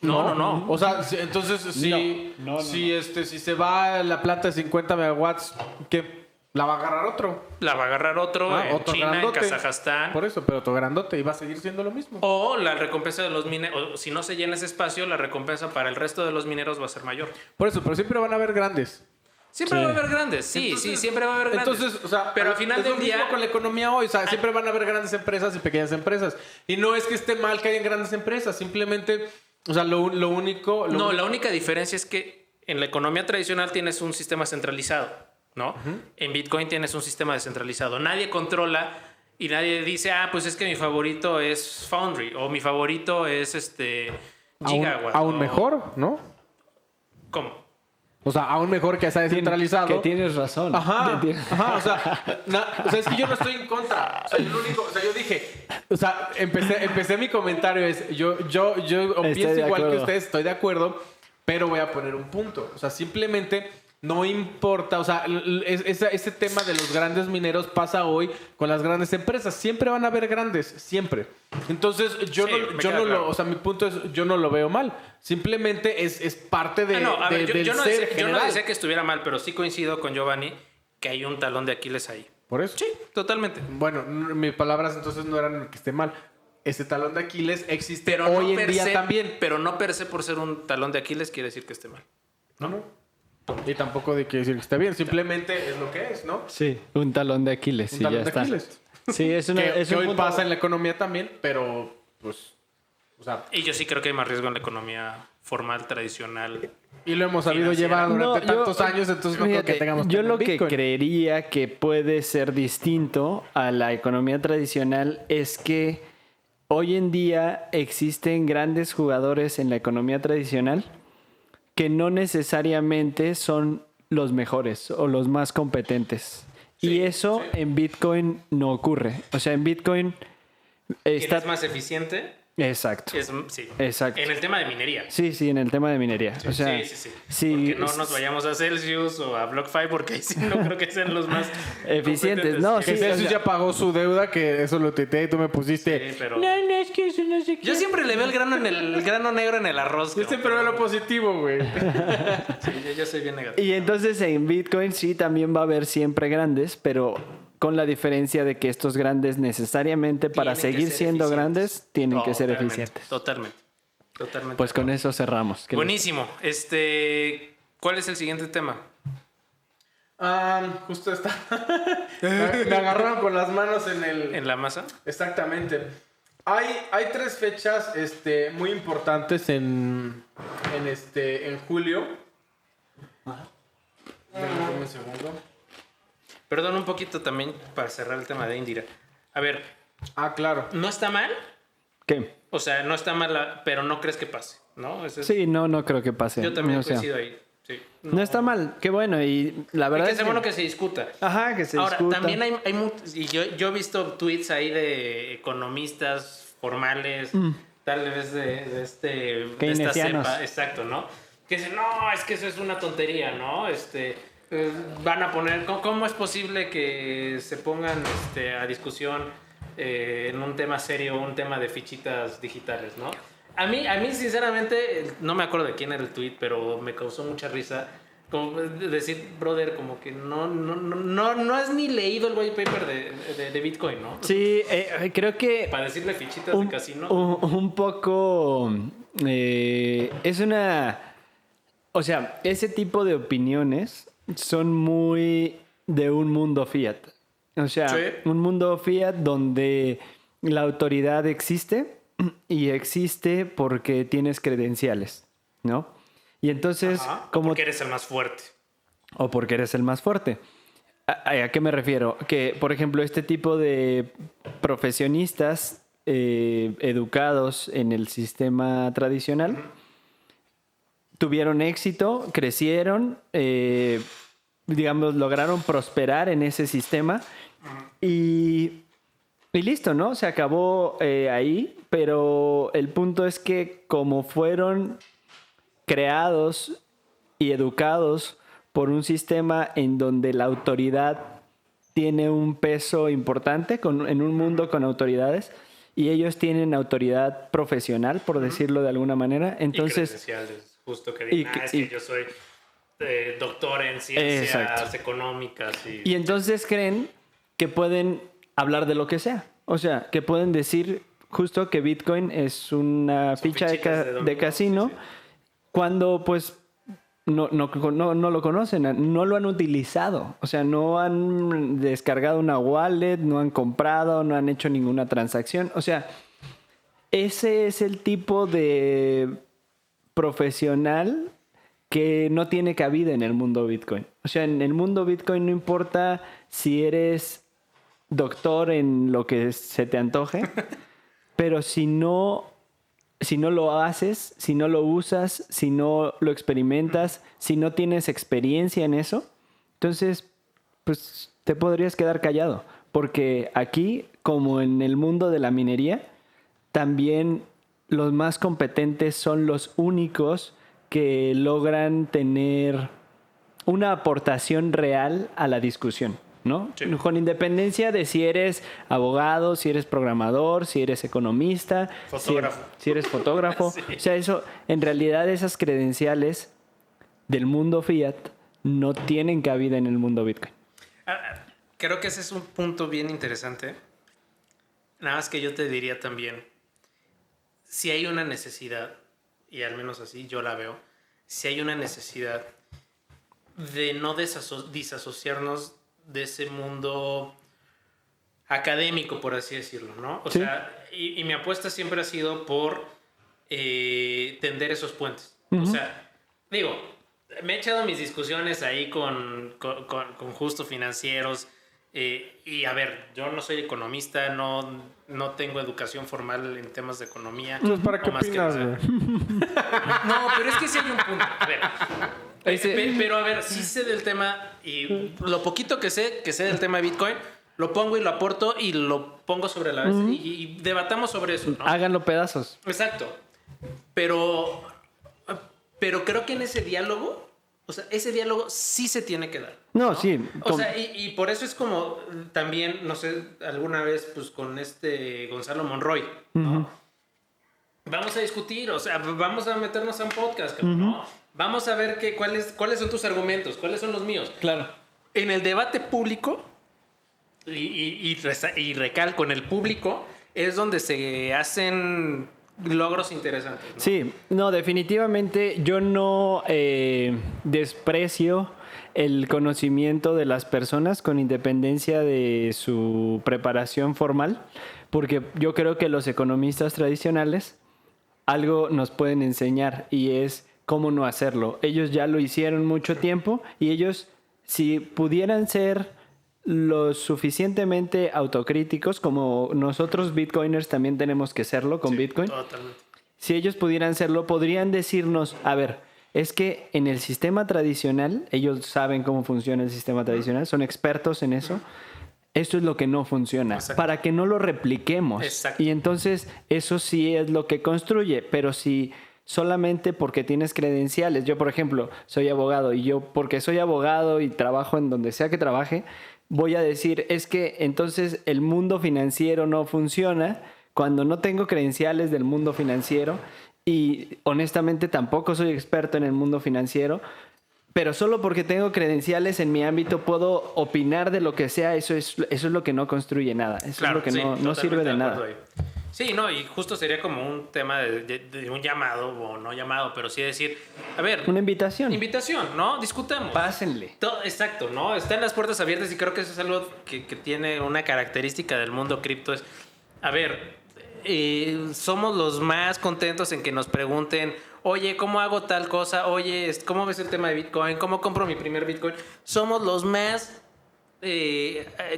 [SPEAKER 1] No.
[SPEAKER 2] O sea, entonces si se va la planta de 50 megawatts, ¿qué? ¿La va a agarrar otro?
[SPEAKER 1] La va a agarrar otro en
[SPEAKER 2] otro
[SPEAKER 1] China,
[SPEAKER 2] grandote.
[SPEAKER 1] en Kazajstán.
[SPEAKER 2] Por eso, pero otro grandote y va a seguir siendo lo mismo.
[SPEAKER 1] O la recompensa de los mineros, si no se llena ese espacio, la recompensa para el resto de los mineros va a ser mayor.
[SPEAKER 2] Por eso, pero siempre van a haber grandes.
[SPEAKER 1] Siempre va a haber grandes, sí, siempre va a haber grandes.
[SPEAKER 2] Entonces, o sea,
[SPEAKER 1] pero al final del día,
[SPEAKER 2] con la economía hoy, o sea, siempre van a haber grandes empresas y pequeñas empresas. Y no es que esté mal que hayan grandes empresas, simplemente, o sea, lo único...
[SPEAKER 1] la única diferencia es que en la economía tradicional tienes un sistema centralizado, ¿no? En Bitcoin tienes un sistema descentralizado. Nadie controla y nadie dice, pues es que mi favorito es Foundry o mi favorito es Gigawatt.
[SPEAKER 2] Aún mejor, ¿no?
[SPEAKER 1] ¿Cómo?
[SPEAKER 2] O sea, aún mejor que sea descentralizado.
[SPEAKER 3] Que tienes razón.
[SPEAKER 2] Ajá, o sea, es que yo no estoy en contra. O sea, yo dije, o sea, empecé mi comentario yo pienso igual que ustedes, estoy de acuerdo, pero voy a poner un punto. O sea, simplemente no importa, o sea, ese tema de los grandes mineros pasa hoy con las grandes empresas. Siempre van a haber grandes, siempre. Entonces, yo
[SPEAKER 1] Sí,
[SPEAKER 2] no,
[SPEAKER 1] me
[SPEAKER 2] yo
[SPEAKER 1] queda
[SPEAKER 2] no
[SPEAKER 1] claro.
[SPEAKER 2] lo, o sea, mi punto es, yo no lo veo mal. Simplemente es parte de,
[SPEAKER 1] No, a ver,
[SPEAKER 2] del
[SPEAKER 1] yo no
[SPEAKER 2] ser
[SPEAKER 1] decía, yo no
[SPEAKER 2] general.
[SPEAKER 1] decía que estuviera mal, pero sí coincido con Giovanni que hay un talón de Aquiles ahí.
[SPEAKER 2] Por eso.
[SPEAKER 1] Sí, totalmente.
[SPEAKER 2] Bueno, mis palabras entonces no eran que esté mal. Ese talón de Aquiles existe
[SPEAKER 1] Pero
[SPEAKER 2] hoy
[SPEAKER 1] no
[SPEAKER 2] en
[SPEAKER 1] per
[SPEAKER 2] día
[SPEAKER 1] se,
[SPEAKER 2] también.
[SPEAKER 1] Pero no per se por ser un talón de Aquiles quiere decir que esté mal.
[SPEAKER 2] No. Y tampoco de que decir que está bien. Simplemente es lo que es, ¿no?
[SPEAKER 3] Sí, un talón de Aquiles.
[SPEAKER 2] Un
[SPEAKER 3] Sí,
[SPEAKER 2] talón
[SPEAKER 3] ya
[SPEAKER 2] de
[SPEAKER 3] está.
[SPEAKER 2] Aquiles.
[SPEAKER 3] Sí, es, una,
[SPEAKER 2] Que,
[SPEAKER 3] es
[SPEAKER 2] que
[SPEAKER 3] un
[SPEAKER 2] hoy
[SPEAKER 3] punto-
[SPEAKER 2] pasa en la economía también, pero pues, o sea,
[SPEAKER 1] Y yo sí creo que hay más riesgo en la economía formal, tradicional.
[SPEAKER 2] y lo hemos sabido
[SPEAKER 1] Financiera.
[SPEAKER 2] llevar durante
[SPEAKER 3] No, yo-
[SPEAKER 2] tantos años, entonces no creo
[SPEAKER 3] fíjate,
[SPEAKER 2] que tengamos
[SPEAKER 3] yo
[SPEAKER 2] tema
[SPEAKER 3] lo
[SPEAKER 2] en
[SPEAKER 3] que
[SPEAKER 2] Bitcoin.
[SPEAKER 3] creería que puede ser distinto a la economía tradicional es que hoy en día existen grandes jugadores en la economía tradicional que no necesariamente son los mejores o los más competentes.
[SPEAKER 1] Sí,
[SPEAKER 3] y eso en Bitcoin no ocurre. O sea, en Bitcoin
[SPEAKER 1] ¿Quién
[SPEAKER 3] está...
[SPEAKER 1] es más eficiente?
[SPEAKER 3] Exacto.
[SPEAKER 1] Sí.
[SPEAKER 3] Exacto.
[SPEAKER 1] En el tema de minería.
[SPEAKER 3] Sí, sí, en el tema de minería. O sea,
[SPEAKER 1] sí.
[SPEAKER 3] sí,
[SPEAKER 1] Porque no nos vayamos a Celsius o a BlockFi porque ahí sí no creo que sean los más
[SPEAKER 3] Eficientes.
[SPEAKER 1] competentes.
[SPEAKER 3] No,
[SPEAKER 2] Que
[SPEAKER 3] sí,
[SPEAKER 2] Celsius
[SPEAKER 3] o sea-
[SPEAKER 2] ya pagó su deuda, que eso lo tuiteé y tú me pusiste.
[SPEAKER 1] Sí, pero
[SPEAKER 3] No, es que eso no sé qué.
[SPEAKER 1] yo siempre le veo el grano negro en el arroz.
[SPEAKER 2] Yo
[SPEAKER 1] cabrón.
[SPEAKER 2] siempre veo lo positivo, güey.
[SPEAKER 1] Sí, yo soy bien negativo.
[SPEAKER 3] Y entonces en Bitcoin sí también va a haber siempre grandes, pero con la diferencia de que estos grandes necesariamente para
[SPEAKER 1] Tienen que
[SPEAKER 3] seguir
[SPEAKER 1] ser
[SPEAKER 3] siendo
[SPEAKER 1] eficientes.
[SPEAKER 3] grandes tienen que ser
[SPEAKER 1] Totalmente,
[SPEAKER 3] eficientes.
[SPEAKER 1] Totalmente.
[SPEAKER 3] Pues con eso cerramos. ¿Qué les-
[SPEAKER 1] Buenísimo. ¿Cuál es el siguiente tema?
[SPEAKER 2] Justo está. Me agarraron con las manos en el.
[SPEAKER 1] ¿En la masa?
[SPEAKER 2] Exactamente. Hay 3 fechas muy importantes en julio. Déjame un segundo.
[SPEAKER 1] Perdón un poquito también para cerrar el tema de Indira. A ver,
[SPEAKER 2] Claro.
[SPEAKER 1] ¿no está mal?
[SPEAKER 3] ¿Qué?
[SPEAKER 1] O sea, no está mal, pero no crees que pase, ¿no? Ese es-
[SPEAKER 3] Sí, no creo que pase.
[SPEAKER 1] Yo también
[SPEAKER 3] O sea,
[SPEAKER 1] coincido ahí. Sí.
[SPEAKER 3] no está mal, qué bueno. Y la
[SPEAKER 1] Hay
[SPEAKER 3] verdad
[SPEAKER 1] que
[SPEAKER 3] es
[SPEAKER 1] ser bueno que se discuta.
[SPEAKER 3] Ajá, que se
[SPEAKER 1] Ahora,
[SPEAKER 3] discuta.
[SPEAKER 1] también hay muchos, y yo he visto tweets ahí de economistas formales, tal vez de esta
[SPEAKER 3] Keynesianos.
[SPEAKER 1] cepa, exacto, ¿no? Que dicen, no, es que eso es una tontería, ¿no? Van a poner, ¿cómo es posible que se pongan a discusión en un tema serio, un tema de fichitas digitales, ¿no? A mí, sinceramente, no me acuerdo de quién era el tweet, pero me causó mucha risa. Como decir, brother, como que no has ni leído el white paper de Bitcoin, ¿no?
[SPEAKER 3] Sí, creo que
[SPEAKER 1] Para decirle fichitas de casino.
[SPEAKER 3] un poco es una... O sea, ese tipo de opiniones son muy de un mundo fiat. O sea,
[SPEAKER 1] Sí.
[SPEAKER 3] un mundo fiat donde la autoridad existe y existe porque tienes credenciales, ¿no? Y entonces,
[SPEAKER 1] Ajá,
[SPEAKER 3] como...
[SPEAKER 1] porque eres el más fuerte.
[SPEAKER 3] O porque eres el más fuerte. ¿A qué me refiero? Que, por ejemplo, este tipo de profesionistas educados en el sistema tradicional tuvieron éxito, crecieron, digamos, lograron prosperar en ese sistema y listo, ¿no? Se acabó ahí, pero el punto es que como fueron creados y educados por un sistema en donde la autoridad tiene un peso importante en un mundo con autoridades y ellos tienen autoridad profesional, por decirlo de alguna manera. Entonces,
[SPEAKER 1] Y credenciales, justo que digan, es que yo soy doctor en ciencias
[SPEAKER 3] Exacto.
[SPEAKER 1] económicas.
[SPEAKER 3] y entonces creen que pueden hablar de lo que sea. O sea, que pueden decir justo que Bitcoin es una
[SPEAKER 1] Son
[SPEAKER 3] ficha de,
[SPEAKER 1] fichitas de dominó,
[SPEAKER 3] de casino
[SPEAKER 1] sí, sí.
[SPEAKER 3] cuando pues no lo conocen, no lo han utilizado. O sea, no han descargado una wallet, no han comprado, no han hecho ninguna transacción. O sea, ese es el tipo de profesional que no tiene cabida en el mundo Bitcoin. O sea, en el mundo Bitcoin no importa si eres doctor en lo que se te antoje, pero si no lo haces, si no lo usas, si no lo experimentas, si no tienes experiencia en eso, entonces pues te podrías quedar callado. Porque aquí, como en el mundo de la minería, también los más competentes son los únicos que logran tener una aportación real a la discusión, ¿no?
[SPEAKER 1] Sí.
[SPEAKER 3] Con independencia de si eres abogado, si eres programador, si eres economista,
[SPEAKER 1] Fotógrafo.
[SPEAKER 3] si eres fotógrafo.
[SPEAKER 1] Sí.
[SPEAKER 3] O sea, eso, en realidad esas credenciales del mundo fiat no tienen cabida en el mundo Bitcoin.
[SPEAKER 1] Creo que ese es un punto bien interesante. Nada más que yo te diría también, si hay una necesidad, y al menos así yo la veo, si hay una necesidad de no disasociarnos de ese mundo académico, por así decirlo, ¿no? O
[SPEAKER 3] Sí.
[SPEAKER 1] sea, y mi apuesta siempre ha sido por tender esos puentes. O sea, digo, me he echado mis discusiones ahí con justo financieros. Y a ver, yo no soy economista, no tengo educación formal en temas de economía.
[SPEAKER 2] Entonces, ¿para qué
[SPEAKER 1] o más que
[SPEAKER 2] opinas,
[SPEAKER 1] nada.
[SPEAKER 2] güey?
[SPEAKER 1] No, pero es que sí hay un punto. A ver, pero a ver, sí sé del tema y lo poquito que sé del tema de Bitcoin, lo pongo y lo aporto y lo pongo sobre la mesa y debatamos sobre eso, ¿no?
[SPEAKER 3] Háganlo pedazos.
[SPEAKER 1] Exacto. Pero creo que en ese diálogo, o sea, ese diálogo sí se tiene que dar.
[SPEAKER 3] No, sí.
[SPEAKER 1] O sea, y por eso es como también, no sé, alguna vez, pues con Gonzalo Monroy, ¿no? Vamos a discutir, o sea, vamos a meternos a un podcast, cabrón, ¿no? Vamos a ver cuáles son tus argumentos, cuáles son los míos.
[SPEAKER 3] Claro.
[SPEAKER 1] En el debate público, y recalco, en el público, es donde se hacen logros interesantes, ¿no?
[SPEAKER 3] Sí, no, definitivamente yo no desprecio el conocimiento de las personas con independencia de su preparación formal, porque yo creo que los economistas tradicionales algo nos pueden enseñar y es cómo no hacerlo. Ellos ya lo hicieron mucho tiempo y ellos, si pudieran ser lo suficientemente autocríticos, como nosotros bitcoiners también tenemos que serlo con
[SPEAKER 1] Sí,
[SPEAKER 3] Bitcoin,
[SPEAKER 1] totalmente.
[SPEAKER 3] si ellos pudieran serlo, podrían decirnos, a ver, es que en el sistema tradicional, ellos saben cómo funciona el sistema tradicional, son expertos en eso, esto es lo que no funciona,
[SPEAKER 1] Exacto.
[SPEAKER 3] para que no lo repliquemos.
[SPEAKER 1] Exacto.
[SPEAKER 3] Y entonces eso sí es lo que construye, pero si solamente porque tienes credenciales, yo por ejemplo soy abogado y yo porque soy abogado y trabajo en donde sea que trabaje, voy a decir, es que entonces el mundo financiero no funciona cuando no tengo credenciales del mundo financiero y honestamente tampoco soy experto en el mundo financiero, pero solo porque tengo credenciales en mi ámbito puedo opinar de lo que sea, eso es lo que no construye nada, eso
[SPEAKER 1] Claro,
[SPEAKER 3] es lo que
[SPEAKER 1] sí,
[SPEAKER 3] no
[SPEAKER 1] totalmente
[SPEAKER 3] sirve de nada.
[SPEAKER 1] acuerdo ahí. Sí, no, y justo sería como un tema de un llamado, o no llamado, pero sí decir, a ver,
[SPEAKER 3] Una invitación.
[SPEAKER 1] invitación, ¿no? Discutamos.
[SPEAKER 3] Pásenle.
[SPEAKER 1] Exacto, ¿no? Están las puertas abiertas y creo que eso es algo que tiene una característica del mundo cripto. Es, a ver, somos los más contentos en que nos pregunten, oye, ¿cómo hago tal cosa? Oye, ¿cómo ves el tema de Bitcoin? ¿Cómo compro mi primer Bitcoin? Somos los más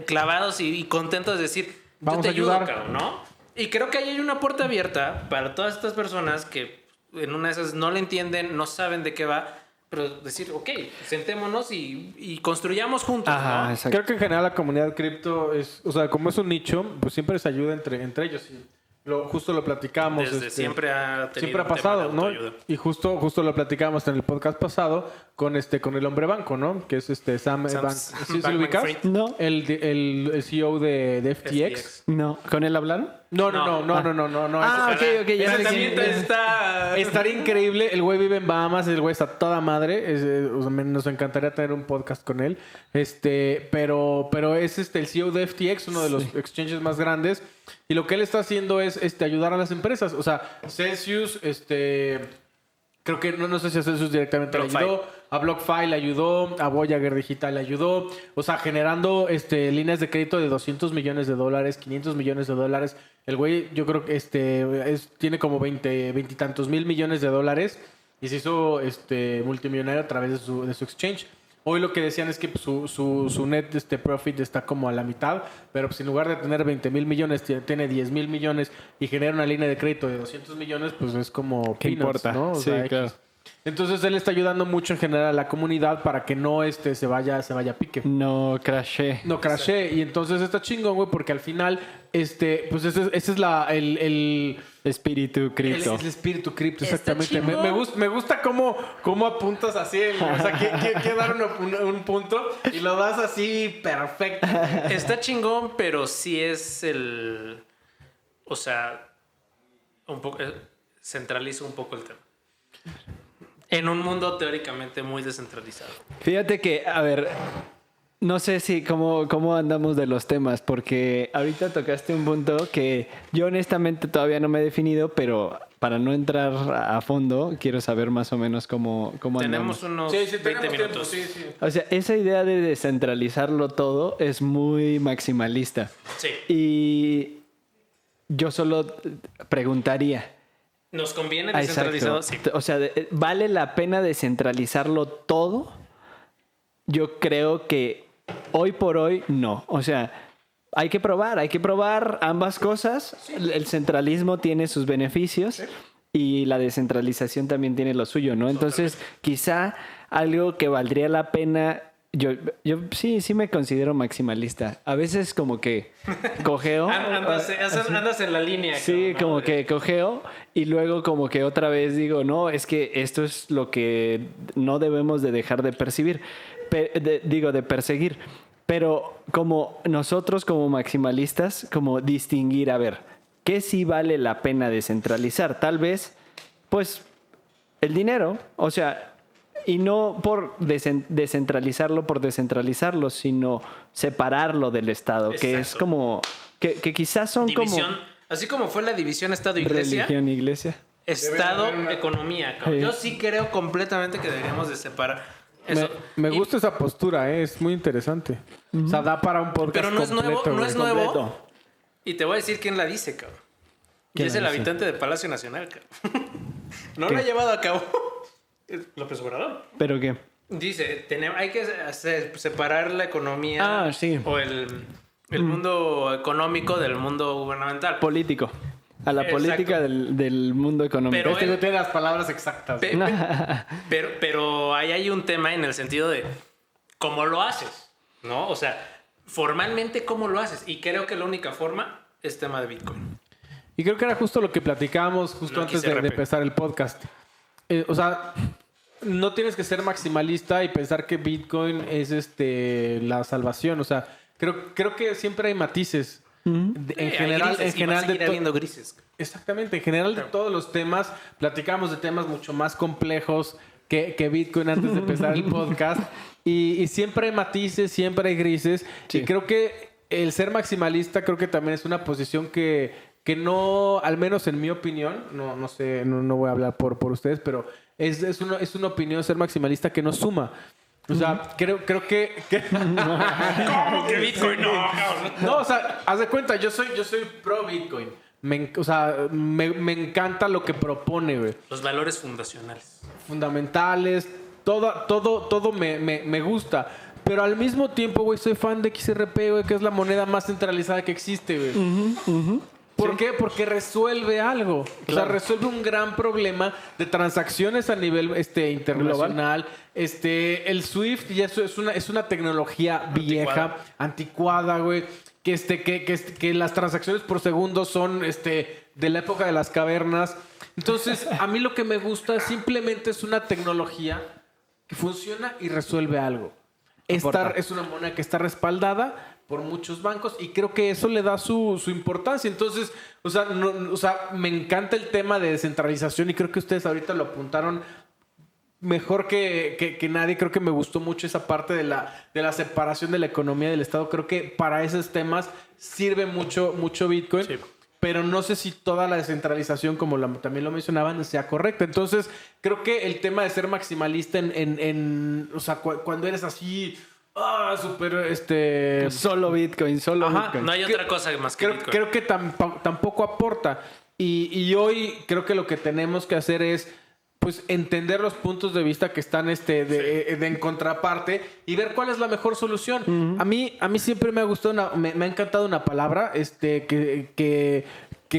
[SPEAKER 1] clavados y contentos de decir,
[SPEAKER 2] Vamos
[SPEAKER 1] yo te
[SPEAKER 2] a
[SPEAKER 1] ayudo,
[SPEAKER 2] ayudar.
[SPEAKER 1] cabrón, ¿no? Y creo que ahí hay una puerta abierta para todas estas personas que en una de esas no le entienden, no saben de qué va, pero decir, ok, sentémonos y construyamos juntos,
[SPEAKER 3] Ajá,
[SPEAKER 1] ¿no?
[SPEAKER 3] exacto.
[SPEAKER 2] Creo que en general la comunidad cripto es, o sea, como es un nicho, pues siempre se ayuda entre ellos. Y justo lo platicamos.
[SPEAKER 1] Desde siempre ha tenido
[SPEAKER 2] siempre ha
[SPEAKER 1] un tema
[SPEAKER 2] pasado,
[SPEAKER 1] de
[SPEAKER 2] ¿no?
[SPEAKER 1] autoayuda.
[SPEAKER 2] Y justo lo platicamos en el podcast pasado con el hombre banco, ¿no? Que es Sam ¿sí lo ubicas?
[SPEAKER 1] Bankman-Fried.
[SPEAKER 3] No,
[SPEAKER 2] El CEO de FTX.
[SPEAKER 3] no. ¿Con él hablaron?
[SPEAKER 2] No.
[SPEAKER 3] Ah,
[SPEAKER 2] ese-
[SPEAKER 3] ok, ya
[SPEAKER 1] Ese
[SPEAKER 3] sé
[SPEAKER 1] también
[SPEAKER 3] quién es.
[SPEAKER 1] está...
[SPEAKER 2] Estaría increíble. El güey vive en Bahamas. El güey está toda madre. O sea, nos encantaría tener un podcast con él. Pero es el CEO de FTX, uno de los exchanges más grandes. Y lo que él está haciendo es ayudar a las empresas. O sea, Celsius, creo que no sé si a Celsius directamente le
[SPEAKER 1] BlockFi.
[SPEAKER 2] ayudó. A BlockFi le ayudó. A Voyager Digital le ayudó. O sea, generando líneas de crédito de $200 millones, $500 millones. El güey, yo creo que tiene como 20 y tantos mil millones de dólares. Y se hizo multimillonario a través de su exchange. Hoy lo que decían es que pues, su net profit está como a la mitad, pero pues en lugar de tener 20 mil millones, tiene 10 mil millones y genera una línea de crédito de 200 millones, pues es como
[SPEAKER 3] ¿Qué
[SPEAKER 2] peanuts,
[SPEAKER 3] importa?
[SPEAKER 2] ¿no? O
[SPEAKER 3] Sí,
[SPEAKER 2] sea,
[SPEAKER 3] claro.
[SPEAKER 2] X. Entonces él está ayudando mucho en general a la comunidad para que no se vaya a pique.
[SPEAKER 3] No crashé.
[SPEAKER 2] No crashé. Y entonces está chingón, güey, porque al final, pues ese es el
[SPEAKER 3] Espíritu cripto.
[SPEAKER 2] el espíritu cripto,
[SPEAKER 1] Está
[SPEAKER 2] exactamente.
[SPEAKER 1] chingón.
[SPEAKER 2] Me gusta cómo apuntas así. O sea, quiero dar un punto y lo das así perfecto.
[SPEAKER 1] Está chingón, pero sí es o sea, un poco centraliza un poco el tema. En un mundo teóricamente muy descentralizado.
[SPEAKER 3] Fíjate que, a ver, no sé si cómo andamos de los temas, porque ahorita tocaste un punto que yo honestamente todavía no me he definido, pero para no entrar a fondo, quiero saber más o menos cómo
[SPEAKER 1] Tenemos
[SPEAKER 3] andamos.
[SPEAKER 1] unos
[SPEAKER 2] Sí,
[SPEAKER 1] 20
[SPEAKER 2] tenemos
[SPEAKER 1] minutos.
[SPEAKER 2] tiempo, sí.
[SPEAKER 3] O sea, esa idea de descentralizarlo todo es muy maximalista.
[SPEAKER 1] Sí.
[SPEAKER 3] Y yo solo preguntaría.
[SPEAKER 1] ¿Nos conviene
[SPEAKER 3] Ah,
[SPEAKER 1] descentralizado?
[SPEAKER 3] exacto.
[SPEAKER 1] Sí.
[SPEAKER 3] O sea, ¿vale la pena descentralizarlo todo? Yo creo que hoy por hoy no. O sea, hay que probar ambas cosas. El centralismo tiene sus beneficios y la descentralización también tiene lo suyo, ¿no? Entonces, quizá algo que valdría la pena. Yo sí me considero maximalista. A veces como que cojeo.
[SPEAKER 1] Andas en la línea.
[SPEAKER 3] Sí,
[SPEAKER 1] cabrón,
[SPEAKER 3] como
[SPEAKER 1] ¿no?
[SPEAKER 3] que cojeo y luego como que otra vez digo, no, es que esto es lo que no debemos de dejar de percibir, de perseguir. Pero como nosotros como maximalistas, como distinguir, a ver, ¿qué sí vale la pena descentralizar? Tal vez, pues, el dinero, o sea, y no por descentralizarlo por descentralizarlo, sino separarlo del Estado, que es
[SPEAKER 1] Exacto.
[SPEAKER 3] como, que quizás son
[SPEAKER 1] División. Así como fue la división
[SPEAKER 3] como
[SPEAKER 1] Estado-Iglesia.
[SPEAKER 3] religión, iglesia.
[SPEAKER 1] Estado,
[SPEAKER 2] Debe haber una-
[SPEAKER 1] economía. cabrón.
[SPEAKER 3] Sí.
[SPEAKER 1] Yo sí creo completamente que deberíamos de separar eso.
[SPEAKER 2] Me
[SPEAKER 1] Y-
[SPEAKER 2] gusta esa postura, es muy interesante. O sea, da para un podcast
[SPEAKER 1] Pero no es nuevo,
[SPEAKER 2] completo,
[SPEAKER 1] no
[SPEAKER 2] güey.
[SPEAKER 1] es nuevo.
[SPEAKER 3] Completo.
[SPEAKER 1] Y te voy a decir quién la dice, cabrón. Y
[SPEAKER 3] ¿Quién
[SPEAKER 1] es
[SPEAKER 3] la
[SPEAKER 1] el
[SPEAKER 3] dice?
[SPEAKER 1] habitante de Palacio Nacional, cabrón. No
[SPEAKER 3] ¿Qué?
[SPEAKER 1] lo ha llevado a cabo López Obrador.
[SPEAKER 3] ¿Pero qué?
[SPEAKER 1] Dice, hay que separar la economía
[SPEAKER 3] Sí.
[SPEAKER 1] o el mundo económico del mundo gubernamental.
[SPEAKER 3] Político. A la
[SPEAKER 1] Exacto.
[SPEAKER 3] política del mundo económico.
[SPEAKER 1] Pero
[SPEAKER 2] Este no tiene las palabras exactas.
[SPEAKER 1] Pe- pero ahí hay un tema en el sentido de cómo lo haces, ¿no? O sea, formalmente cómo lo haces. Y creo que la única forma es tema de Bitcoin.
[SPEAKER 2] Y creo que era justo lo que platicábamos justo
[SPEAKER 1] Lo
[SPEAKER 2] antes
[SPEAKER 1] quise
[SPEAKER 2] de empezar el podcast. O sea, no tienes que ser maximalista y pensar que Bitcoin es la salvación. O sea, creo que siempre hay matices. En
[SPEAKER 1] Hay
[SPEAKER 2] general,
[SPEAKER 1] grises,
[SPEAKER 2] en
[SPEAKER 1] y va a
[SPEAKER 2] general
[SPEAKER 1] seguir
[SPEAKER 2] de
[SPEAKER 1] habiendo grises.
[SPEAKER 2] Exactamente, en general de todos los temas, platicamos de temas mucho más complejos que Bitcoin antes de empezar el podcast. Y siempre hay matices, siempre hay grises.
[SPEAKER 3] Sí.
[SPEAKER 2] Y creo que el ser maximalista creo que también es una posición que no, al menos en mi opinión, no sé, no voy a hablar por ustedes, pero es una opinión ser maximalista que no suma. O sea, creo que...
[SPEAKER 1] ¿Cómo que Bitcoin? No, cabrón.
[SPEAKER 2] No, o sea, haz de cuenta, yo soy pro Bitcoin. Me encanta lo que propone, güey.
[SPEAKER 1] Los valores fundacionales.
[SPEAKER 2] Fundamentales, todo me gusta. Pero al mismo tiempo, güey, soy fan de XRP, güey, que es la moneda más centralizada que existe, güey. ¿Por qué? Porque resuelve algo. O sea, resuelve un gran problema de transacciones a nivel internacional. El SWIFT ya es una tecnología vieja, anticuada, güey. Que las transacciones por segundo son de la época de las cavernas. Entonces, a mí lo que me gusta simplemente es una tecnología que funciona y resuelve algo. Es una moneda que está respaldada por muchos bancos y creo que eso le da su importancia. Entonces, o sea, me encanta el tema de descentralización y creo que ustedes ahorita lo apuntaron mejor que nadie. Creo que me gustó mucho esa parte de la separación de la economía del Estado. Creo que para esos temas sirve mucho Bitcoin.
[SPEAKER 1] Sí.
[SPEAKER 2] Pero no sé si toda la descentralización, como también lo mencionaban, sea correcta. Entonces, creo que el tema de ser maximalista o sea, cuando eres así, súper,
[SPEAKER 3] Solo Bitcoin, solo
[SPEAKER 2] Ajá.
[SPEAKER 3] Bitcoin.
[SPEAKER 1] No hay otra cosa más que Bitcoin.
[SPEAKER 2] creo que tampoco aporta. Y hoy creo que lo que tenemos que hacer es pues entender los puntos de vista que están en contraparte y ver cuál es la mejor solución. A mí siempre me ha gustado, me ha encantado una palabra que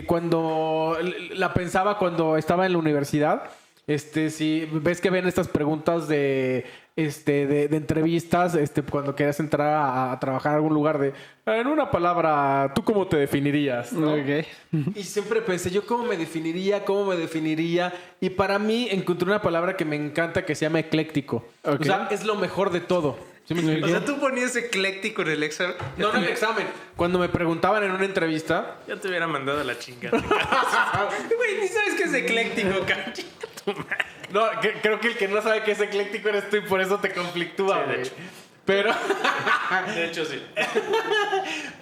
[SPEAKER 2] cuando la pensaba cuando estaba en la universidad Si ves que ven estas preguntas de entrevistas, cuando quieras entrar a trabajar en algún lugar en una palabra, ¿tú cómo te definirías? ¿No?
[SPEAKER 3] Ok.
[SPEAKER 2] Y siempre pensé, ¿yo cómo me definiría? Y para mí encontré una palabra que me encanta que se llama ecléctico.
[SPEAKER 3] Ok.
[SPEAKER 2] O sea, es lo mejor de todo. ¿Sí me explico?
[SPEAKER 1] O sea, tú ponías ecléctico en el examen.
[SPEAKER 2] No en el examen. Cuando me preguntaban en una entrevista...
[SPEAKER 1] Ya te hubiera mandado a la chingada. Güey, ni sabes qué es ecléctico, cabrón.
[SPEAKER 2] No, creo que el que no sabe qué es ecléctico eres tú y por eso te conflictúa,
[SPEAKER 1] Sí, de
[SPEAKER 2] güey.
[SPEAKER 1] hecho.
[SPEAKER 2] Pero...
[SPEAKER 1] De hecho, sí.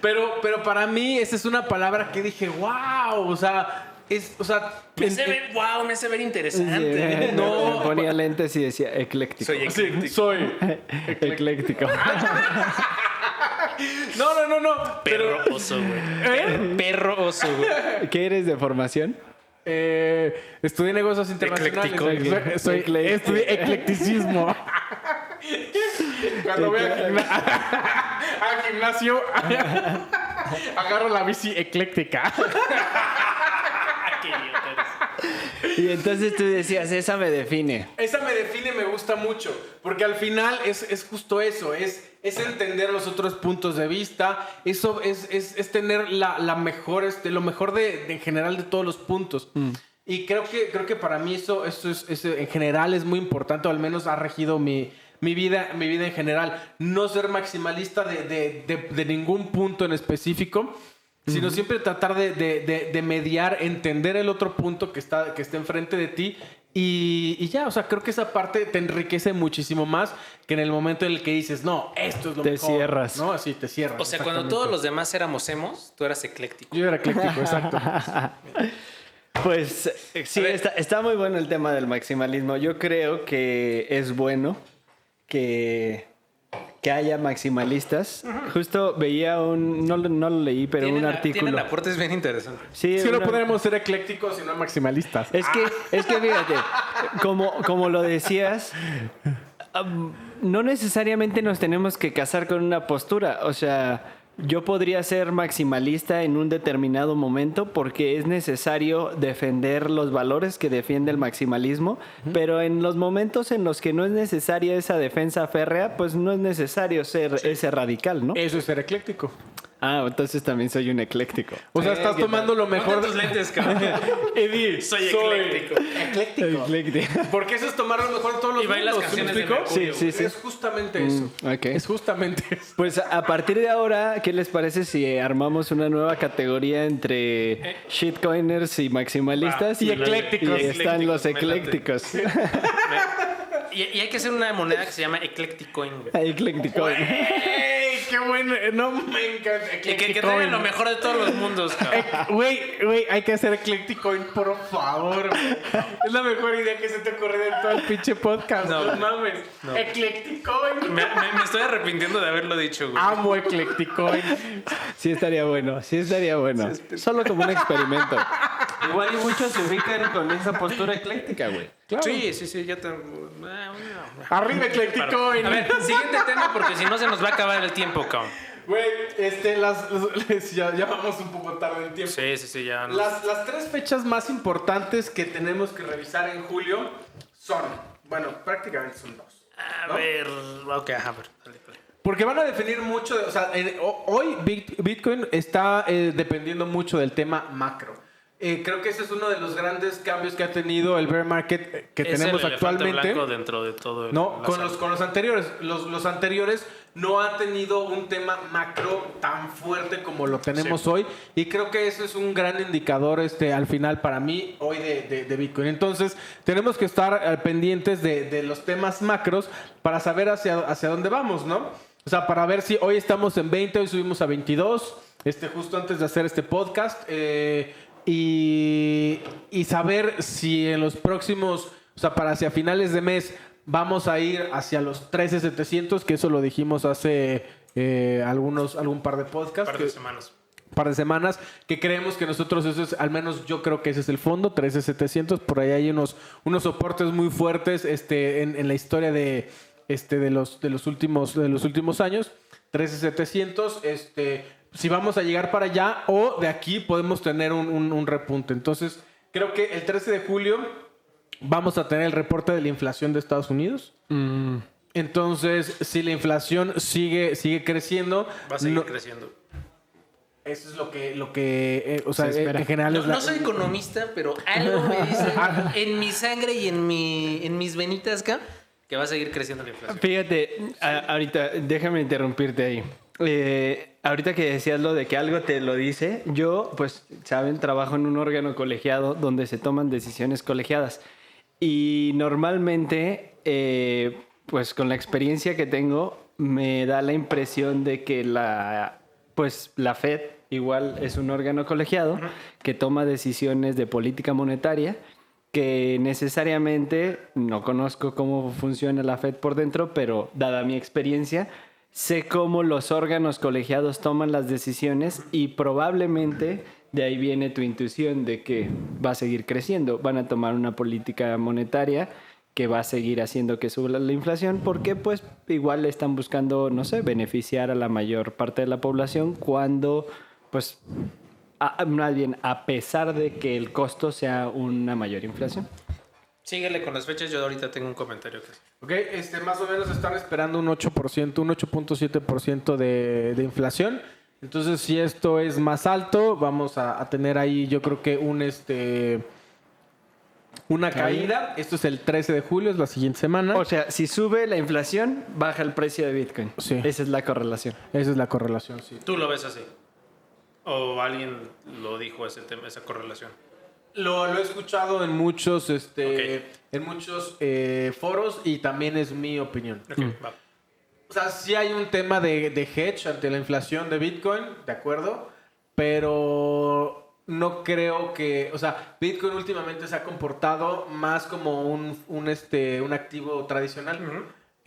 [SPEAKER 2] pero para mí esa es una palabra que dije, wow, o sea...
[SPEAKER 1] Me hace ver interesante.
[SPEAKER 2] No.
[SPEAKER 3] Me ponía lentes y decía ecléctico.
[SPEAKER 1] Soy ecléctico.
[SPEAKER 2] soy...
[SPEAKER 3] Ecléctico.
[SPEAKER 2] No.
[SPEAKER 1] Perro oso, güey. Perro oso, güey.
[SPEAKER 3] ¿Qué eres de formación?
[SPEAKER 2] Estudié negocios internacionales.
[SPEAKER 1] Ecléctico.
[SPEAKER 2] Estudié eclecticismo. Cuando voy al gimnasio, agarro la bici ecléctica.
[SPEAKER 1] Qué idiota eres.
[SPEAKER 3] Y entonces tú decías, esa me define.
[SPEAKER 2] Esa me define, me gusta mucho. Porque al final es justo eso. Es entender los otros puntos de vista. Eso es tener la mejor, lo mejor en general de todos los puntos. Y creo que para mí eso en general es muy importante. O al menos ha regido mi vida en general. No ser maximalista de ningún punto en específico. Sino siempre tratar de mediar, entender el otro punto que está enfrente de ti y ya, o sea, creo que esa parte te enriquece muchísimo más que en el momento en el que dices, no, esto es lo mejor.
[SPEAKER 3] Te cierras.
[SPEAKER 2] ¿No? Así te cierras.
[SPEAKER 1] O sea, cuando todos los demás éramos emos, tú eras ecléctico.
[SPEAKER 2] Yo era ecléctico, exacto.
[SPEAKER 3] Pues sí, está muy bueno el tema del maximalismo. Yo creo que es bueno que haya maximalistas. Justo veía no lo leí, pero un artículo.
[SPEAKER 1] Tienen aportes bien interesantes.
[SPEAKER 3] Sí,
[SPEAKER 2] Sí, no podremos ser eclécticos y no maximalistas.
[SPEAKER 3] Es que fíjate, como lo decías, no necesariamente nos tenemos que casar con una postura. O sea, yo podría ser maximalista en un determinado momento porque es necesario defender los valores que defiende el maximalismo, pero en los momentos en los que no es necesaria esa defensa férrea, pues no es necesario ser ese radical, ¿no?
[SPEAKER 2] Eso es ser ecléctico.
[SPEAKER 3] Ah, entonces también soy un ecléctico.
[SPEAKER 2] O sea, estás tomando lo mejor
[SPEAKER 1] Ponte tus lentes, cabrón.
[SPEAKER 2] Eddie,
[SPEAKER 1] Soy ecléctico.
[SPEAKER 2] Ecléctico. Porque eso es tomar lo mejor de todos los
[SPEAKER 1] Y bailas
[SPEAKER 2] mundos, ¿sí me
[SPEAKER 1] canciones de
[SPEAKER 2] explico?
[SPEAKER 1] Mercurio.
[SPEAKER 3] Sí.
[SPEAKER 2] Es justamente eso.
[SPEAKER 3] Ok.
[SPEAKER 2] Es justamente eso.
[SPEAKER 3] Pues a partir de ahora, ¿qué les parece si armamos una nueva categoría entre shitcoiners y maximalistas?
[SPEAKER 2] Y eclécticos.
[SPEAKER 3] Y están los
[SPEAKER 1] Eclécticos,
[SPEAKER 3] eclécticos.
[SPEAKER 1] Y hay que hacer una moneda que se llama Eclecticoin, güey.
[SPEAKER 3] Eclécticoin.
[SPEAKER 2] ¡Ey! ¡Qué bueno! No me encanta.
[SPEAKER 1] Y que traigan lo mejor de todos los mundos, cabrón.
[SPEAKER 2] Güey, hay que hacer Eclecticoin, por favor. Güey. Es la mejor idea que se te ocurrió en todo el pinche podcast. No mames.
[SPEAKER 1] No.
[SPEAKER 2] Eclecticoin.
[SPEAKER 1] Me estoy arrepintiendo de haberlo dicho, güey.
[SPEAKER 2] Amo Eclecticoin.
[SPEAKER 3] Sí estaría bueno. Solo como un experimento.
[SPEAKER 4] Igual y muchos se ubican con esa postura ecléctica, güey.
[SPEAKER 2] Claro.
[SPEAKER 1] Sí, yo te...
[SPEAKER 2] Arriba Eclecticoin.
[SPEAKER 1] A ver, siguiente tema porque si no se nos va a acabar el tiempo, cabrón.
[SPEAKER 2] Güey, ya vamos un poco tarde en tiempo.
[SPEAKER 1] Sí, ya. No.
[SPEAKER 2] Las tres fechas más importantes que tenemos que revisar en julio son, bueno, prácticamente son dos.
[SPEAKER 1] A
[SPEAKER 2] ¿no?
[SPEAKER 1] ver, ok, a ver. Dale.
[SPEAKER 2] Porque van a definir mucho, hoy Bitcoin está dependiendo mucho del tema macro. Creo que ese es uno de los grandes cambios que ha tenido el bear market que tenemos
[SPEAKER 1] el elefante
[SPEAKER 2] actualmente.
[SPEAKER 1] blanco dentro de todo.
[SPEAKER 2] No, con los anteriores. Los anteriores no han tenido un tema macro tan fuerte como lo tenemos hoy. Y creo que eso es un gran indicador al final para mí hoy de Bitcoin. Entonces, tenemos que estar pendientes de los temas macros para saber hacia dónde vamos, ¿no? O sea, para ver si hoy estamos en 20, hoy subimos a 22, justo antes de hacer este podcast. Y saber si en los próximos, o sea, para hacia finales de mes vamos a ir hacia los 13,700, que eso lo dijimos hace algún par de podcasts. Par de semanas, que creemos que nosotros eso es, al menos yo creo que ese es el fondo, 13,700. Por ahí hay unos soportes muy fuertes en la historia de los últimos años. 13,700, si vamos a llegar para allá o de aquí podemos tener un repunte. Entonces, creo que el 13 de julio vamos a tener el reporte de la inflación de Estados Unidos. Entonces, si la inflación sigue creciendo...
[SPEAKER 1] Va a seguir creciendo.
[SPEAKER 2] Eso es lo que o sea,
[SPEAKER 3] Se espera.
[SPEAKER 2] en general es
[SPEAKER 1] No soy economista, pero algo me dice en mi sangre y en mis venitas acá que va a seguir creciendo la inflación.
[SPEAKER 3] Fíjate, ahorita, déjame interrumpirte ahí. Ahorita que decías lo de que algo te lo dice, yo, pues, saben, trabajo en un órgano colegiado donde se toman decisiones colegiadas. Y normalmente, pues, con la experiencia que tengo, me da la impresión de que la Fed igual es un órgano colegiado que toma decisiones de política monetaria que necesariamente no conozco cómo funciona la Fed por dentro, pero dada mi experiencia, sé cómo los órganos colegiados toman las decisiones y probablemente de ahí viene tu intuición de que va a seguir creciendo. Van a tomar una política monetaria que va a seguir haciendo que suba la inflación porque pues igual están buscando, no sé, beneficiar a la mayor parte de la población cuando pues más bien a pesar de que el costo sea una mayor inflación.
[SPEAKER 1] Síguele con las fechas, yo ahorita tengo un comentario que hacer.
[SPEAKER 2] Ok, más o menos están esperando un 8%, un 8.7% de inflación. Entonces, si esto es más alto, vamos a tener ahí, yo creo que una caída. Esto es el 13 de julio, es la siguiente semana.
[SPEAKER 3] O sea, si sube la inflación, baja el precio de Bitcoin.
[SPEAKER 2] Sí.
[SPEAKER 3] Esa es la correlación.
[SPEAKER 2] Esa es la correlación, sí.
[SPEAKER 1] ¿Tú lo ves así? ¿O alguien lo dijo ese tema, esa correlación?
[SPEAKER 2] Lo he escuchado en muchos,
[SPEAKER 1] Ok.
[SPEAKER 2] en muchos foros y también es mi opinión.
[SPEAKER 1] Ok, va.
[SPEAKER 2] O sea, sí hay un tema de hedge ante la inflación de Bitcoin, de acuerdo, pero no creo que, o sea, Bitcoin últimamente se ha comportado más como un activo tradicional.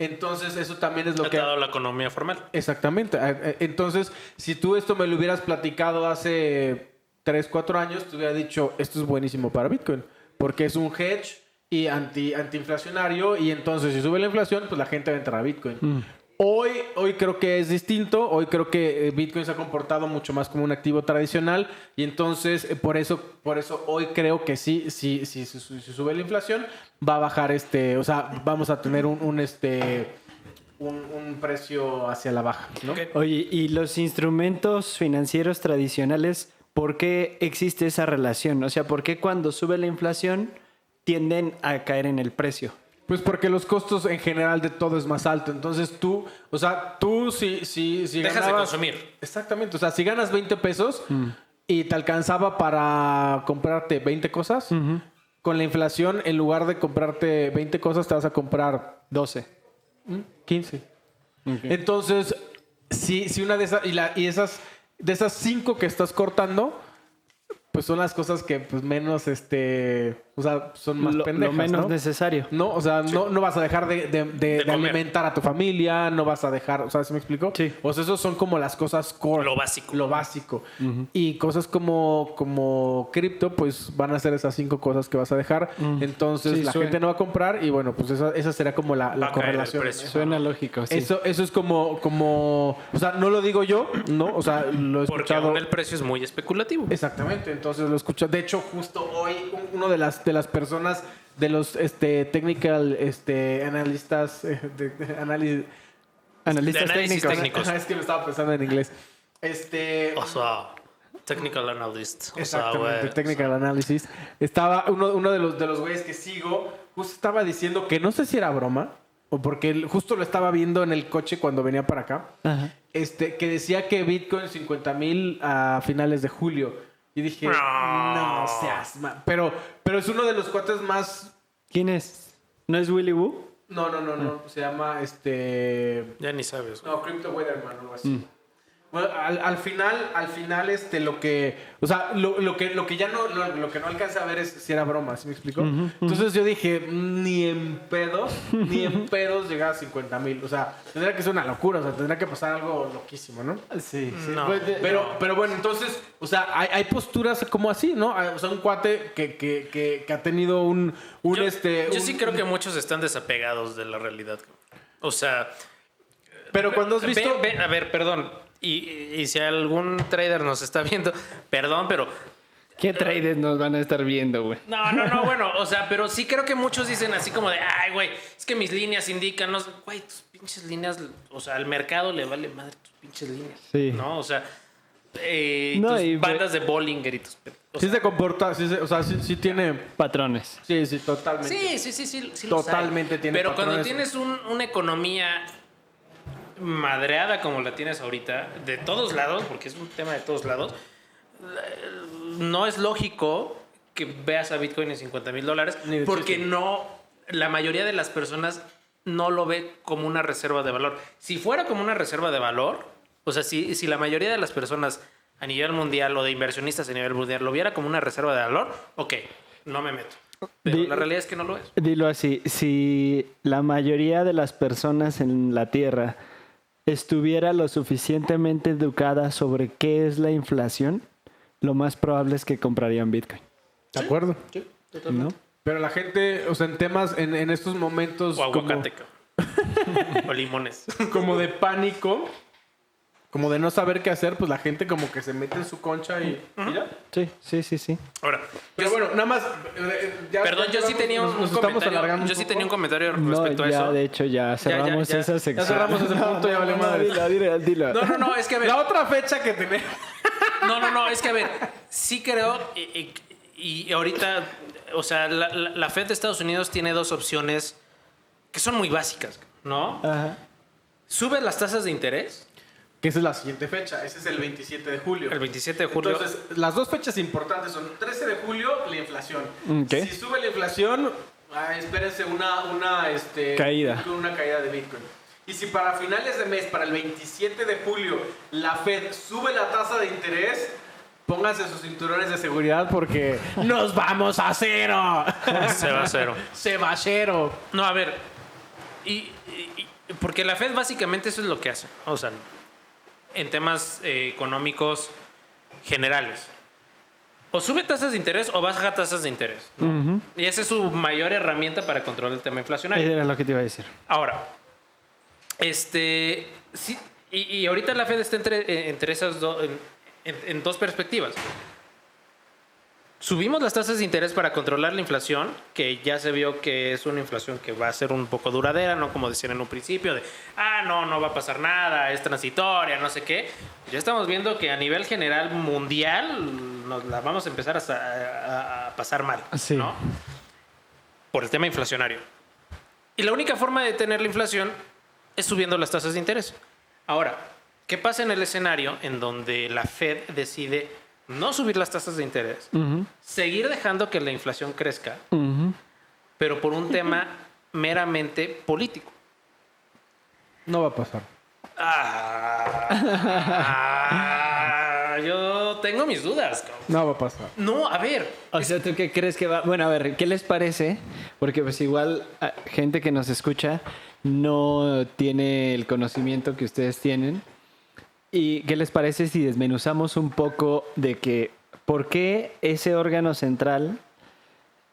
[SPEAKER 2] Entonces, eso también es lo
[SPEAKER 1] Ha
[SPEAKER 2] que...
[SPEAKER 1] dado la economía formal.
[SPEAKER 2] Exactamente. Entonces, si tú esto me lo hubieras platicado hace 3, 4 años, te hubiera dicho, esto es buenísimo para Bitcoin, porque es un hedge y antiinflacionario, y entonces si sube la inflación, pues la gente va a entrar a Bitcoin. Hoy creo que es distinto. Hoy creo que Bitcoin se ha comportado mucho más como un activo tradicional y entonces por eso hoy creo que si sube la inflación va a bajar o sea, vamos a tener un precio hacia la baja, ¿no?
[SPEAKER 1] Ok.
[SPEAKER 3] Oye, ¿y los instrumentos financieros tradicionales, por qué existe esa relación? O sea, ¿por qué cuando sube la inflación tienden a caer en el precio?
[SPEAKER 2] Pues porque los costos en general de todo es más alto. Entonces tú si
[SPEAKER 1] Dejas de
[SPEAKER 2] ganabas...
[SPEAKER 1] consumir.
[SPEAKER 2] Exactamente. O sea, si ganas 20 pesos y te alcanzaba para comprarte 20 cosas, con la inflación, en lugar de comprarte 20 cosas, te vas a comprar
[SPEAKER 3] 12.
[SPEAKER 2] 15.
[SPEAKER 3] Ok.
[SPEAKER 2] Entonces, si una de esas... de esas 5 que estás cortando, pues son las cosas que pues menos, o sea, son más pendejas,
[SPEAKER 3] lo menos
[SPEAKER 2] ¿no?
[SPEAKER 3] necesario.
[SPEAKER 2] No, o sea, no vas a dejar de
[SPEAKER 1] comer.
[SPEAKER 2] alimentar a tu familia, no vas a dejar, o sea, ¿se me explicó?
[SPEAKER 3] Sí.
[SPEAKER 2] O sea, esos son como las cosas core.
[SPEAKER 1] Lo básico.
[SPEAKER 2] Lo básico. Y cosas como cripto, pues van a ser esas 5 cosas que vas a dejar. Entonces
[SPEAKER 3] Sí,
[SPEAKER 2] la
[SPEAKER 3] suena.
[SPEAKER 2] gente no va a comprar y bueno, pues esa será como la
[SPEAKER 1] Va a caer el
[SPEAKER 2] correlación.
[SPEAKER 1] precio.
[SPEAKER 3] Suena lógico, sí.
[SPEAKER 2] Eso es como, o sea, no lo digo yo, ¿no? O sea, lo he
[SPEAKER 1] Porque
[SPEAKER 2] escuchado.
[SPEAKER 1] aún el precio es muy especulativo.
[SPEAKER 2] Exactamente, entonces lo escucho. De hecho, justo hoy, uno de las personas, de los technical analistas,
[SPEAKER 3] Analistas
[SPEAKER 1] De análisis
[SPEAKER 3] técnicos.
[SPEAKER 1] técnicos.
[SPEAKER 2] Es que me estaba pensando en inglés.
[SPEAKER 1] O sea, technical analyst. O sea,
[SPEAKER 2] Exactamente,
[SPEAKER 1] güey.
[SPEAKER 2] technical analysis. Estaba uno de los güeyes que sigo, justo estaba diciendo que no sé si era broma, o porque justo lo estaba viendo en el coche cuando venía para acá,
[SPEAKER 3] Ajá.
[SPEAKER 2] que decía que Bitcoin 50,000 a finales de julio. Y dije, no seas pero es uno de los cuates más...
[SPEAKER 3] ¿Quién es? ¿No es Willy Woo?
[SPEAKER 2] No. Se llama
[SPEAKER 1] Ya ni sabes. güey.
[SPEAKER 2] No, Crypto Weatherman o algo así. Bueno, al final, lo que... O sea, lo que ya no... Lo que no alcanza a ver es si era broma, ¿sí me explico? Entonces yo dije, ni en pedos llegar a 50,000. O sea, tendría que ser una locura. O sea, tendría que pasar algo loquísimo, ¿no?
[SPEAKER 3] Sí.
[SPEAKER 1] No.
[SPEAKER 2] Pero bueno, entonces, o sea, hay posturas como así, ¿no? O sea, un cuate que ha tenido
[SPEAKER 1] Yo sí creo que muchos están desapegados de la realidad. O sea,
[SPEAKER 2] Pero cuando has visto...
[SPEAKER 1] a ver, perdón. Y si algún trader nos está viendo, perdón, pero
[SPEAKER 3] ¿Qué traders nos van a estar viendo, güey?
[SPEAKER 1] No, bueno, o sea, pero sí creo que muchos dicen así como de, ay, güey, es que mis líneas indican, no sé, güey, tus pinches líneas, o sea, al mercado le vale madre tus pinches líneas.
[SPEAKER 3] Sí.
[SPEAKER 1] ¿No? O sea,
[SPEAKER 3] No,
[SPEAKER 1] tus
[SPEAKER 3] y-
[SPEAKER 1] bandas de Bollinger y tus... o
[SPEAKER 2] Sí
[SPEAKER 1] sea,
[SPEAKER 2] se comporta, o sea, sí tiene...
[SPEAKER 3] Patrones.
[SPEAKER 2] Sí, totalmente.
[SPEAKER 1] sí los
[SPEAKER 2] Totalmente
[SPEAKER 1] hay.
[SPEAKER 2] tiene
[SPEAKER 1] Pero cuando
[SPEAKER 2] patrones.
[SPEAKER 1] tienes una economía madreada como la tienes ahorita, de todos lados, porque es un tema de todos lados, no es lógico que veas a Bitcoin en $50,000
[SPEAKER 2] Ni de
[SPEAKER 1] porque
[SPEAKER 2] chiste.
[SPEAKER 1] la mayoría de las personas no lo ve como una reserva de valor. Si fuera como una reserva de valor, o sea, si la mayoría de las personas a nivel mundial o de inversionistas a nivel mundial lo viera como una reserva de valor, ok, no me meto. Pero
[SPEAKER 3] Di-
[SPEAKER 1] la realidad es que no lo es.
[SPEAKER 3] Dilo así, si la mayoría de las personas en la Tierra estuviera lo suficientemente educada sobre qué es la inflación, lo más probable es que comprarían Bitcoin.
[SPEAKER 2] ¿De acuerdo?
[SPEAKER 1] Sí, totalmente.
[SPEAKER 3] ¿No?
[SPEAKER 2] Pero la gente, o sea, en temas, en estos momentos
[SPEAKER 1] O aguacate, cabrón. O limones.
[SPEAKER 2] como de pánico, como de no saber qué hacer, pues la gente como que se mete en su concha y ya.
[SPEAKER 3] Sí.
[SPEAKER 1] Ahora,
[SPEAKER 2] Pero bueno, nada más...
[SPEAKER 1] perdón, yo sí tenía un
[SPEAKER 2] nos estamos
[SPEAKER 1] comentario.
[SPEAKER 2] alargando
[SPEAKER 1] Yo
[SPEAKER 2] un
[SPEAKER 1] sí
[SPEAKER 2] poco.
[SPEAKER 1] tenía un comentario
[SPEAKER 3] No,
[SPEAKER 1] respecto a
[SPEAKER 3] ya,
[SPEAKER 1] eso.
[SPEAKER 3] de hecho, ya cerramos
[SPEAKER 1] ya.
[SPEAKER 3] esa
[SPEAKER 1] Ya
[SPEAKER 3] sección.
[SPEAKER 2] Ya cerramos ese punto, ya vale madre.
[SPEAKER 3] Dilo.
[SPEAKER 1] No, es que a ver.
[SPEAKER 2] La otra fecha que tenemos...
[SPEAKER 1] No, es que a ver, sí creo, y ahorita, o sea, la Fed de Estados Unidos tiene dos opciones que son muy básicas, ¿no?
[SPEAKER 3] Ajá.
[SPEAKER 1] Sube las tasas de interés
[SPEAKER 2] Que esa es la siguiente fecha, ese es el 27 de julio.
[SPEAKER 1] el 27 de julio.
[SPEAKER 2] Entonces, las dos fechas importantes son 13 de julio, la inflación.
[SPEAKER 3] Ok.
[SPEAKER 2] Si sube la inflación, espérense una
[SPEAKER 3] Caída.
[SPEAKER 2] una caída de Bitcoin. Y si para finales de mes, para el 27 de julio, la Fed sube la tasa de interés, pónganse sus cinturones de seguridad porque nos vamos a cero.
[SPEAKER 1] Se va a cero.
[SPEAKER 2] Se va a cero.
[SPEAKER 1] No, a ver, porque la Fed básicamente eso es lo que hace, o sea, en temas económicos generales. O sube tasas de interés o baja tasas de interés, ¿no? Y esa es su mayor herramienta para controlar el tema inflacionario.
[SPEAKER 3] Era lo que te iba a decir.
[SPEAKER 1] Ahora, sí, y ahorita la Fed está entre esas dos, en dos perspectivas. Subimos las tasas de interés para controlar la inflación, que ya se vio que es una inflación que va a ser un poco duradera, no como decían en un principio, de, no va a pasar nada, es transitoria, no sé qué. Ya estamos viendo que a nivel general mundial nos la vamos a empezar a pasar mal,
[SPEAKER 3] Sí.
[SPEAKER 1] ¿no? Por el tema inflacionario. Y la única forma de detener la inflación es subiendo las tasas de interés. Ahora, ¿qué pasa en el escenario en donde la Fed decide no subir las tasas de interés, seguir dejando que la inflación crezca, pero por un tema meramente político?
[SPEAKER 2] No va a pasar.
[SPEAKER 1] Yo tengo mis dudas, cabrón.
[SPEAKER 2] No va a pasar.
[SPEAKER 1] No, a ver.
[SPEAKER 3] O sea, ¿tú qué crees que va? Bueno, a ver, ¿qué les parece? Porque pues igual gente que nos escucha no tiene el conocimiento que ustedes tienen. ¿Y qué les parece si desmenuzamos un poco de que por qué ese órgano central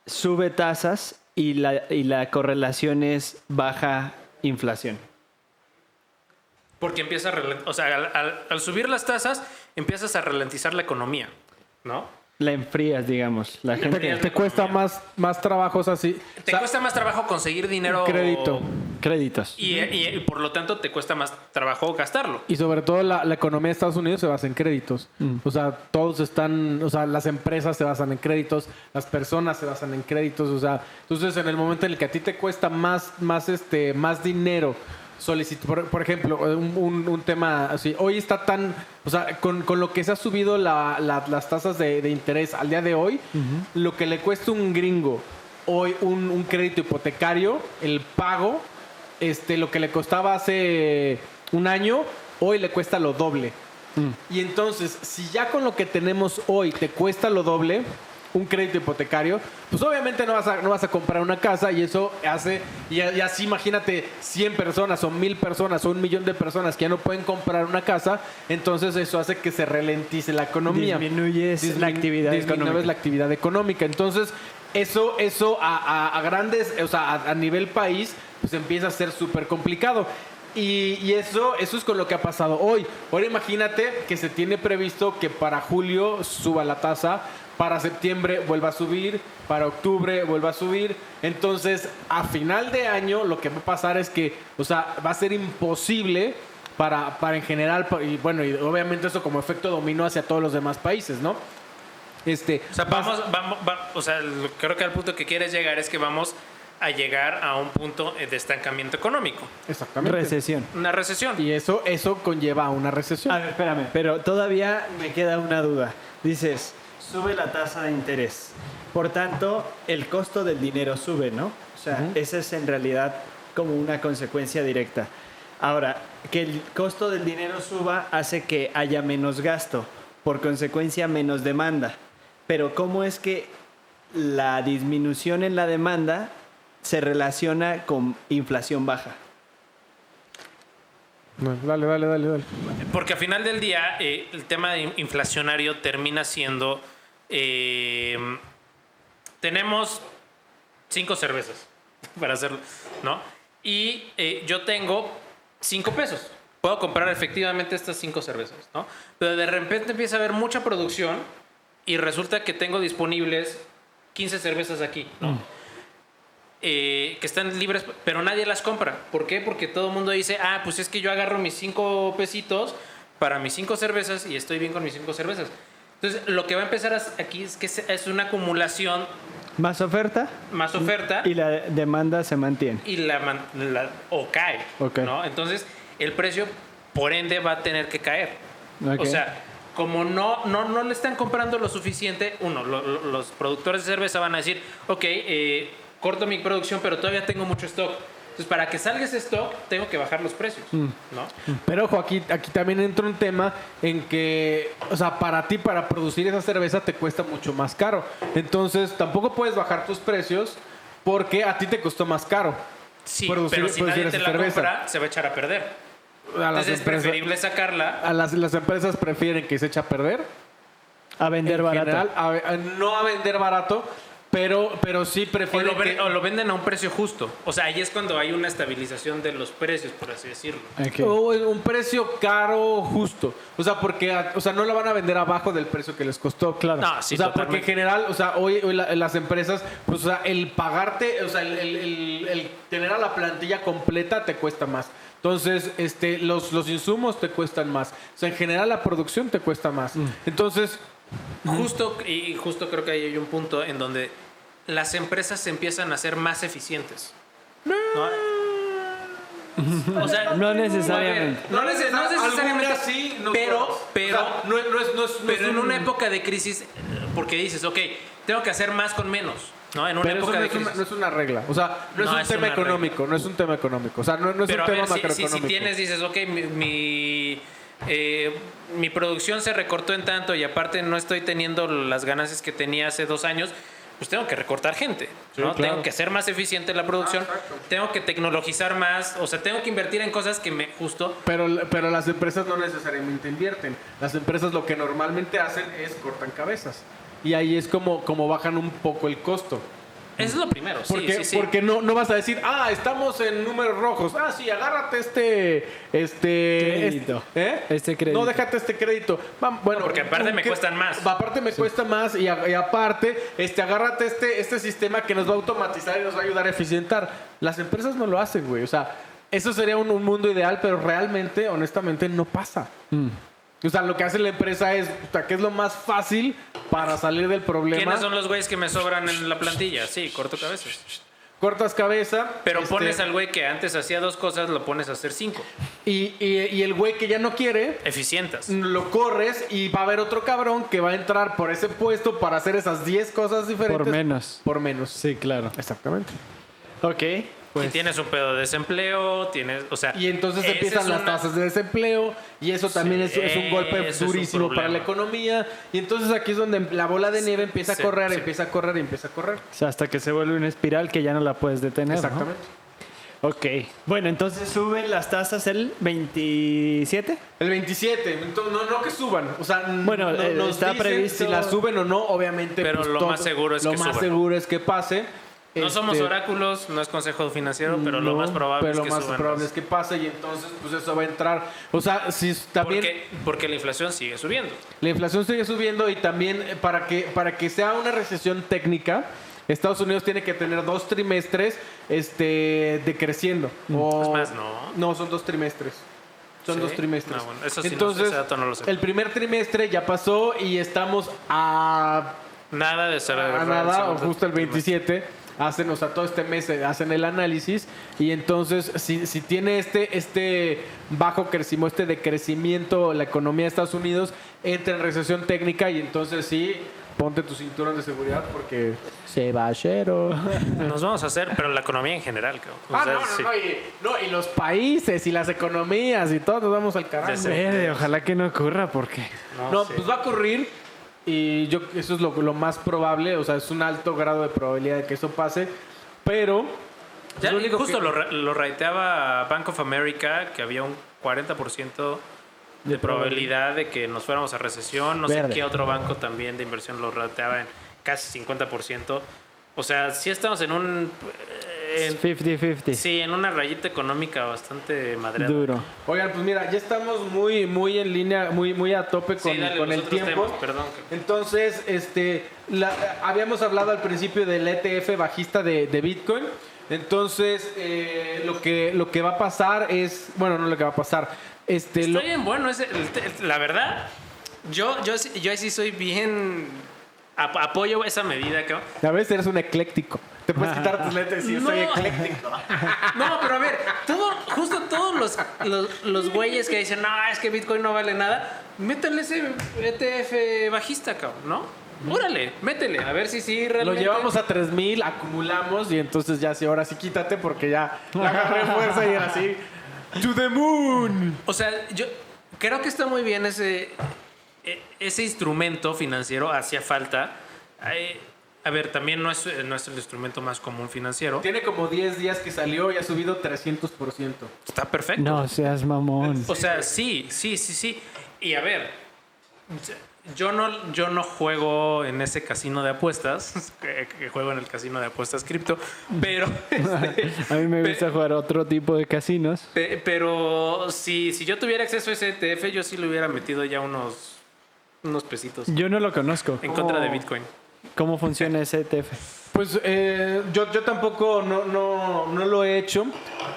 [SPEAKER 3] sube tasas y la correlación es baja inflación?
[SPEAKER 1] Porque empieza o sea, al subir las tasas, empiezas a ralentizar la economía, ¿no?
[SPEAKER 3] La enfrías, digamos. La gente
[SPEAKER 1] enfrías.
[SPEAKER 2] Te cuesta más trabajos así.
[SPEAKER 1] Te cuesta más trabajo conseguir dinero.
[SPEAKER 2] Crédito.
[SPEAKER 3] créditos.
[SPEAKER 1] Y por lo tanto te cuesta más trabajo gastarlo.
[SPEAKER 2] Y sobre todo la economía de Estados Unidos se basa en créditos. O sea, todos están, o sea, las empresas se basan en créditos, las personas se basan en créditos, o sea, entonces en el momento en el que a ti te cuesta más dinero solicitar, por ejemplo, un tema así, hoy está tan, o sea, con lo que se ha subido las tasas de interés al día de hoy, lo que le cuesta un gringo hoy un crédito hipotecario, el pago, lo que le costaba hace un año, hoy le cuesta lo doble. Y entonces, si ya con lo que tenemos hoy te cuesta lo doble, un crédito hipotecario, pues obviamente no vas a comprar una casa y eso hace, y así imagínate 100 personas o 1000 personas o 1 millón de personas que ya no pueden comprar una casa, entonces eso hace que se ralentice la economía.
[SPEAKER 3] Disminuyes la actividad económica.
[SPEAKER 2] La actividad económica. Entonces, eso a grandes, o sea, a nivel país, pues empieza a ser súper complicado. Y eso es con lo que ha pasado hoy. Ahora imagínate que se tiene previsto que para julio suba la tasa, para septiembre vuelva a subir, para octubre vuelva a subir. Entonces, a final de año lo que va a pasar es que, o sea, va a ser imposible para en general, y bueno, y obviamente eso como efecto dominó hacia todos los demás países, ¿no?
[SPEAKER 1] O sea, o sea, creo que al punto que quieres llegar es que vamos a llegar a un punto de estancamiento económico.
[SPEAKER 2] Exactamente.
[SPEAKER 3] Recesión.
[SPEAKER 1] Una recesión.
[SPEAKER 2] Y eso conlleva a una recesión.
[SPEAKER 3] A ver, espérame, pero todavía me queda una duda. Dices, sube la tasa de interés. Por tanto, el costo del dinero sube, ¿no? O sea, esa es en realidad como una consecuencia directa. Ahora, que el costo del dinero suba hace que haya menos gasto, por consecuencia menos demanda. Pero ¿cómo es que la disminución en la demanda se relaciona con inflación baja?
[SPEAKER 2] Bueno, dale.
[SPEAKER 1] Porque al final del día, el tema inflacionario termina siendo... tenemos 5 cervezas para hacerlo, ¿no? Y yo tengo 5 pesos. Puedo comprar efectivamente estas 5 cervezas, ¿no? Pero de repente empieza a haber mucha producción y resulta que tengo disponibles 15 cervezas aquí, ¿no? Que están libres, pero nadie las compra. ¿Por qué? Porque todo el mundo dice, pues es que yo agarro mis 5 pesitos para mis 5 cervezas y estoy bien con mis 5 cervezas. Entonces, lo que va a empezar aquí es que es una acumulación.
[SPEAKER 3] Más oferta.
[SPEAKER 1] Más oferta.
[SPEAKER 3] Y la demanda se mantiene.
[SPEAKER 1] Y o cae,
[SPEAKER 3] Okay.
[SPEAKER 1] ¿no? Entonces, el precio, por ende, va a tener que caer.
[SPEAKER 3] Okay.
[SPEAKER 1] O sea, como no le están comprando lo suficiente, los productores de cerveza van a decir, ok, corto mi producción, pero todavía tengo mucho stock. Entonces, para que salga ese stock, tengo que bajar los precios, ¿no?
[SPEAKER 2] Pero ojo, aquí también entra un tema en que, o sea, para ti, para producir esa cerveza te cuesta mucho más caro. Entonces, tampoco puedes bajar tus precios porque a ti te costó más caro.
[SPEAKER 1] Sí, pero si nadie te la compra, se va a echar a perder. Entonces, es preferible sacarla.
[SPEAKER 2] Las empresas prefieren que se eche a perder.
[SPEAKER 3] A vender barato.
[SPEAKER 2] General, no a vender barato, pero sí prefieren
[SPEAKER 1] o lo venden a un precio justo. O sea, ahí es cuando hay una estabilización de los precios, por así decirlo.
[SPEAKER 3] Okay.
[SPEAKER 2] O un precio caro justo. O sea, porque no la van a vender abajo del precio que les costó.
[SPEAKER 3] Claro.
[SPEAKER 1] No, sí,
[SPEAKER 2] o sea,
[SPEAKER 1] totalmente.
[SPEAKER 2] porque en general, o sea, hoy las empresas, pues, o sea, el pagarte, o sea, el tener a la plantilla completa te cuesta más. Entonces, los insumos te cuestan más. O sea, en general la producción te cuesta más. Entonces,
[SPEAKER 1] justo creo que ahí hay un punto en donde las empresas se empiezan a ser más eficientes. ¿No? O sea,
[SPEAKER 3] No necesariamente.
[SPEAKER 1] No necesariamente,
[SPEAKER 2] algunas sí, no
[SPEAKER 1] pero
[SPEAKER 2] todas.
[SPEAKER 1] pero en una época de crisis, porque dices, ok, tengo que hacer más con menos, ¿no? En una
[SPEAKER 2] pero
[SPEAKER 1] época
[SPEAKER 2] eso
[SPEAKER 1] de crisis.
[SPEAKER 2] no es una regla. O sea, no
[SPEAKER 1] No
[SPEAKER 2] es
[SPEAKER 1] es
[SPEAKER 2] un tema
[SPEAKER 1] una
[SPEAKER 2] económico.
[SPEAKER 1] regla.
[SPEAKER 2] No es un tema económico. O sea, no es
[SPEAKER 1] Pero
[SPEAKER 2] un
[SPEAKER 1] a
[SPEAKER 2] tema
[SPEAKER 1] ver,
[SPEAKER 2] macroeconómico.
[SPEAKER 1] si tienes, dices, ok, mi producción se recortó en tanto y aparte no estoy teniendo las ganancias que tenía hace 2 años, pues tengo que recortar gente, ¿no?
[SPEAKER 2] Sí, claro.
[SPEAKER 1] Tengo que hacer más eficiente la producción, tengo que tecnologizar más, o sea, tengo que invertir en cosas que me justo.
[SPEAKER 2] Pero las empresas no necesariamente invierten. Las empresas lo que normalmente hacen es cortan cabezas. Y ahí es como bajan un poco el costo.
[SPEAKER 1] Eso es lo primero,
[SPEAKER 2] Porque,
[SPEAKER 1] sí.
[SPEAKER 2] porque no vas a decir, estamos en números rojos. Sí, agárrate
[SPEAKER 3] Crédito. Este crédito.
[SPEAKER 2] No, déjate este crédito. Bueno,
[SPEAKER 1] porque aparte me cuestan más.
[SPEAKER 2] Aparte me cuesta más y aparte, agárrate este sistema que nos va a automatizar y nos va a ayudar a eficientar. Las empresas no lo hacen, güey. O sea, eso sería un mundo ideal, pero realmente, honestamente, no pasa. O sea, lo que hace la empresa es, ¿qué es lo más fácil para salir del problema?
[SPEAKER 1] ¿Quiénes son los güeyes que me sobran en la plantilla? Sí, corto cabezas.
[SPEAKER 2] Cortas cabeza.
[SPEAKER 1] Pero pones al güey que antes hacía 2 cosas, lo pones a hacer 5.
[SPEAKER 2] Y el güey que ya no quiere,
[SPEAKER 1] Eficientas.
[SPEAKER 2] lo corres y va a haber otro cabrón que va a entrar por ese puesto para hacer esas 10 cosas diferentes.
[SPEAKER 3] Por menos.
[SPEAKER 2] Por menos.
[SPEAKER 3] Sí, claro.
[SPEAKER 2] Exactamente.
[SPEAKER 3] Ok.
[SPEAKER 1] Y tienes un pedo de desempleo, o sea...
[SPEAKER 2] Y entonces
[SPEAKER 1] esa
[SPEAKER 2] empiezan
[SPEAKER 1] es
[SPEAKER 2] las
[SPEAKER 1] una-
[SPEAKER 2] tasas de desempleo y eso también
[SPEAKER 1] Sí,
[SPEAKER 2] es un golpe
[SPEAKER 1] ese es un
[SPEAKER 2] durísimo para la
[SPEAKER 1] problema.
[SPEAKER 2] economía. Y entonces aquí es donde la bola de nieve empieza a
[SPEAKER 1] Sí,
[SPEAKER 2] correr,
[SPEAKER 1] sí.
[SPEAKER 2] empieza a correr y empieza a correr.
[SPEAKER 3] O sea, hasta que se vuelve una espiral que ya no la puedes detener. ¿no?
[SPEAKER 2] Exactamente.
[SPEAKER 3] Ok. Bueno, entonces suben las tasas el 27.
[SPEAKER 2] El 27, entonces, no que suban, o sea,
[SPEAKER 3] Bueno,
[SPEAKER 2] nos
[SPEAKER 3] está
[SPEAKER 2] dicen
[SPEAKER 3] previsto-
[SPEAKER 2] si la suben o no, obviamente.
[SPEAKER 1] Pero
[SPEAKER 2] pues,
[SPEAKER 1] lo más seguro es
[SPEAKER 2] lo
[SPEAKER 1] que
[SPEAKER 2] más
[SPEAKER 1] suban.
[SPEAKER 2] seguro es que pase,
[SPEAKER 1] No somos oráculos, no es consejo financiero, pero lo
[SPEAKER 2] No,
[SPEAKER 1] más probable
[SPEAKER 2] pero
[SPEAKER 1] es que
[SPEAKER 2] lo más
[SPEAKER 1] suban
[SPEAKER 2] probable
[SPEAKER 1] más.
[SPEAKER 2] es que pase y entonces pues eso va a entrar. O sea, si también
[SPEAKER 1] Porque la inflación sigue subiendo.
[SPEAKER 2] la inflación sigue subiendo y también para que sea una recesión técnica, Estados Unidos tiene que tener 2 trimestres decreciendo.
[SPEAKER 1] Es más, ¿no?
[SPEAKER 2] No, son 2 trimestres. Son
[SPEAKER 1] ¿Sí?
[SPEAKER 2] 2 trimestres.
[SPEAKER 1] No, bueno, eso sí no sé,
[SPEAKER 2] entonces,
[SPEAKER 1] ese dato no lo sé.
[SPEAKER 2] el primer trimestre ya pasó y estamos a
[SPEAKER 1] Nada de ser
[SPEAKER 2] nada, o justo el 27, hacen, o sea, todo este mes hacen el análisis y entonces si tiene este bajo crecimiento, este decrecimiento la economía de Estados Unidos, entra en recesión técnica y entonces sí, ponte tu cinturón de seguridad porque se va a cero.
[SPEAKER 1] Nos vamos a hacer, pero la economía en general, cabrón. O sea, sí.
[SPEAKER 2] Y los países y las economías y todo, nos vamos al carajo.
[SPEAKER 1] Ya sé.
[SPEAKER 3] Verde, ojalá que no ocurra porque...
[SPEAKER 2] No,
[SPEAKER 1] sí.
[SPEAKER 2] pues va a ocurrir y eso es lo más probable, o sea, es un alto grado de probabilidad de que eso pase, pero
[SPEAKER 1] Ya,
[SPEAKER 2] lo único
[SPEAKER 1] justo
[SPEAKER 2] que-
[SPEAKER 1] lo rateaba Bank of America, que había un 40% de probabilidad de que nos fuéramos a recesión. No
[SPEAKER 2] Verde.
[SPEAKER 1] sé qué otro banco también de inversión lo rateaba en casi 50%. O sea, sí estamos en un...
[SPEAKER 3] 50-50.
[SPEAKER 1] sí, en una rayita económica bastante madreada.
[SPEAKER 3] Duro.
[SPEAKER 2] Oigan, pues mira, ya estamos muy en línea, muy a tope
[SPEAKER 1] Sí, dale,
[SPEAKER 2] con
[SPEAKER 1] los
[SPEAKER 2] el
[SPEAKER 1] otros
[SPEAKER 2] tiempo.
[SPEAKER 1] temas, perdón.
[SPEAKER 2] Entonces, habíamos hablado al principio del ETF bajista de Bitcoin. Entonces, lo que va a pasar es, bueno, no lo que va a pasar,
[SPEAKER 1] Estoy bien bueno. La verdad, yo ahí sí soy bien... apoyo esa medida, cabrón.
[SPEAKER 2] a veces eres un ecléctico. Te puedes quitar tus lentes y
[SPEAKER 1] No.
[SPEAKER 2] soy ecléctico.
[SPEAKER 1] No, pero a ver, justo todos los güeyes que dicen, no, es que Bitcoin no vale nada, métele ese ETF bajista, cabrón, ¿no? Órale, métele, a ver si sí
[SPEAKER 2] Lo
[SPEAKER 1] realmente...
[SPEAKER 2] llevamos a 3,000, acumulamos y entonces ya sí, ahora sí quítate porque ya la agarré fuerza y era así. To the moon.
[SPEAKER 1] O sea, yo creo que está muy bien ese instrumento financiero, hacía falta. A ver, también no es el instrumento más común financiero.
[SPEAKER 2] Tiene como 10 días que salió y ha subido 300%.
[SPEAKER 1] Está perfecto.
[SPEAKER 3] No seas mamón.
[SPEAKER 1] O sea, sí. Y a ver, yo no juego en ese casino de apuestas, que juego en el casino de apuestas cripto, pero...
[SPEAKER 3] A mí me gusta jugar otro tipo de casinos.
[SPEAKER 1] Pero si yo tuviera acceso a ese ETF, yo sí le hubiera metido ya unos pesitos
[SPEAKER 3] Yo no lo conozco.
[SPEAKER 1] en contra de Bitcoin.
[SPEAKER 3] ¿Cómo funciona ese ETF?
[SPEAKER 2] Pues yo tampoco no lo he hecho,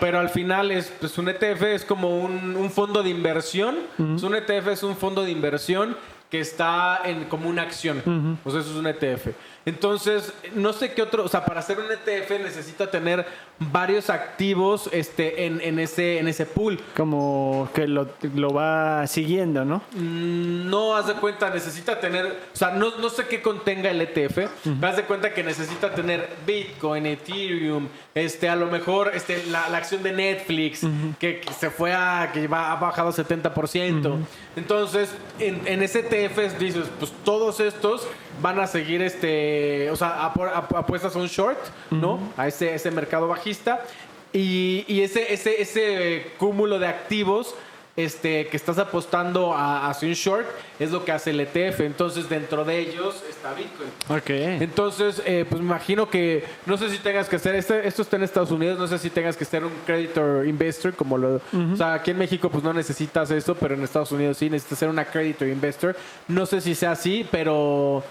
[SPEAKER 2] pero al final pues un ETF es como un fondo de inversión. Pues un ETF es un fondo de inversión que está como una acción. Pues eso es un ETF. Entonces, no sé qué otro, o sea, para hacer un ETF necesita tener varios activos en ese pool.
[SPEAKER 3] Como que lo va siguiendo, ¿no?
[SPEAKER 2] No, haz de cuenta, necesita tener, o sea, no sé qué contenga el ETF, pero haz de cuenta que necesita tener Bitcoin, Ethereum, a lo mejor la acción de Netflix, que ha bajado 70%. Entonces, en ese ETF dices, pues todos estos van a seguir o sea, apuestas a un short, ¿no? A ese mercado bajista. Y ese cúmulo de activos que estás apostando hacia un short es lo que hace el ETF. Entonces, dentro de ellos está Bitcoin.
[SPEAKER 3] Ok.
[SPEAKER 2] Entonces, pues me imagino que no sé si tengas que hacer esto está en Estados Unidos, no sé si tengas que ser un creditor investor o sea, aquí en México pues no necesitas eso, pero en Estados Unidos sí necesitas ser una creditor investor. No sé si sea así, pero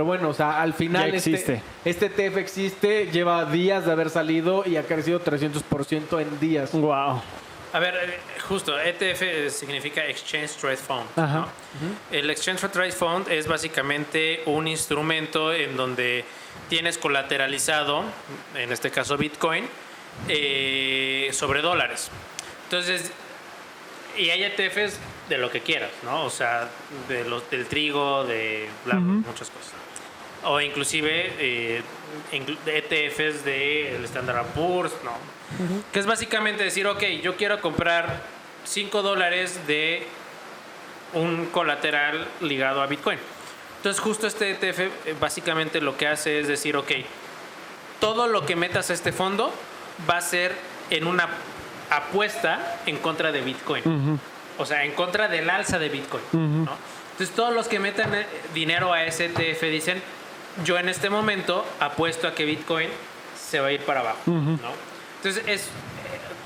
[SPEAKER 2] bueno, o sea, al final
[SPEAKER 3] Ya existe.
[SPEAKER 2] este ETF existe, lleva días de haber salido y ha crecido 300% en días.
[SPEAKER 3] Wow.
[SPEAKER 1] A ver, justo, ETF significa Exchange Trade Fund.
[SPEAKER 3] Ajá.
[SPEAKER 1] ¿no? El Exchange Trade Fund es básicamente un instrumento en donde tienes colateralizado, en este caso Bitcoin, sobre dólares. Entonces, y hay ETFs de lo que quieras, ¿no? O sea, del trigo, de muchas cosas. O inclusive ETFs del Standard & Poor's, ¿no? Que es básicamente decir, ok, yo quiero comprar $5 de un colateral ligado a Bitcoin. Entonces justo este ETF básicamente lo que hace es decir, ok, todo lo que metas a este fondo va a ser en una apuesta en contra de Bitcoin. O sea, en contra del alza de Bitcoin, ¿no? Entonces todos los que metan dinero a ese ETF dicen, yo en este momento apuesto a que Bitcoin se va a ir para abajo, ¿no? Entonces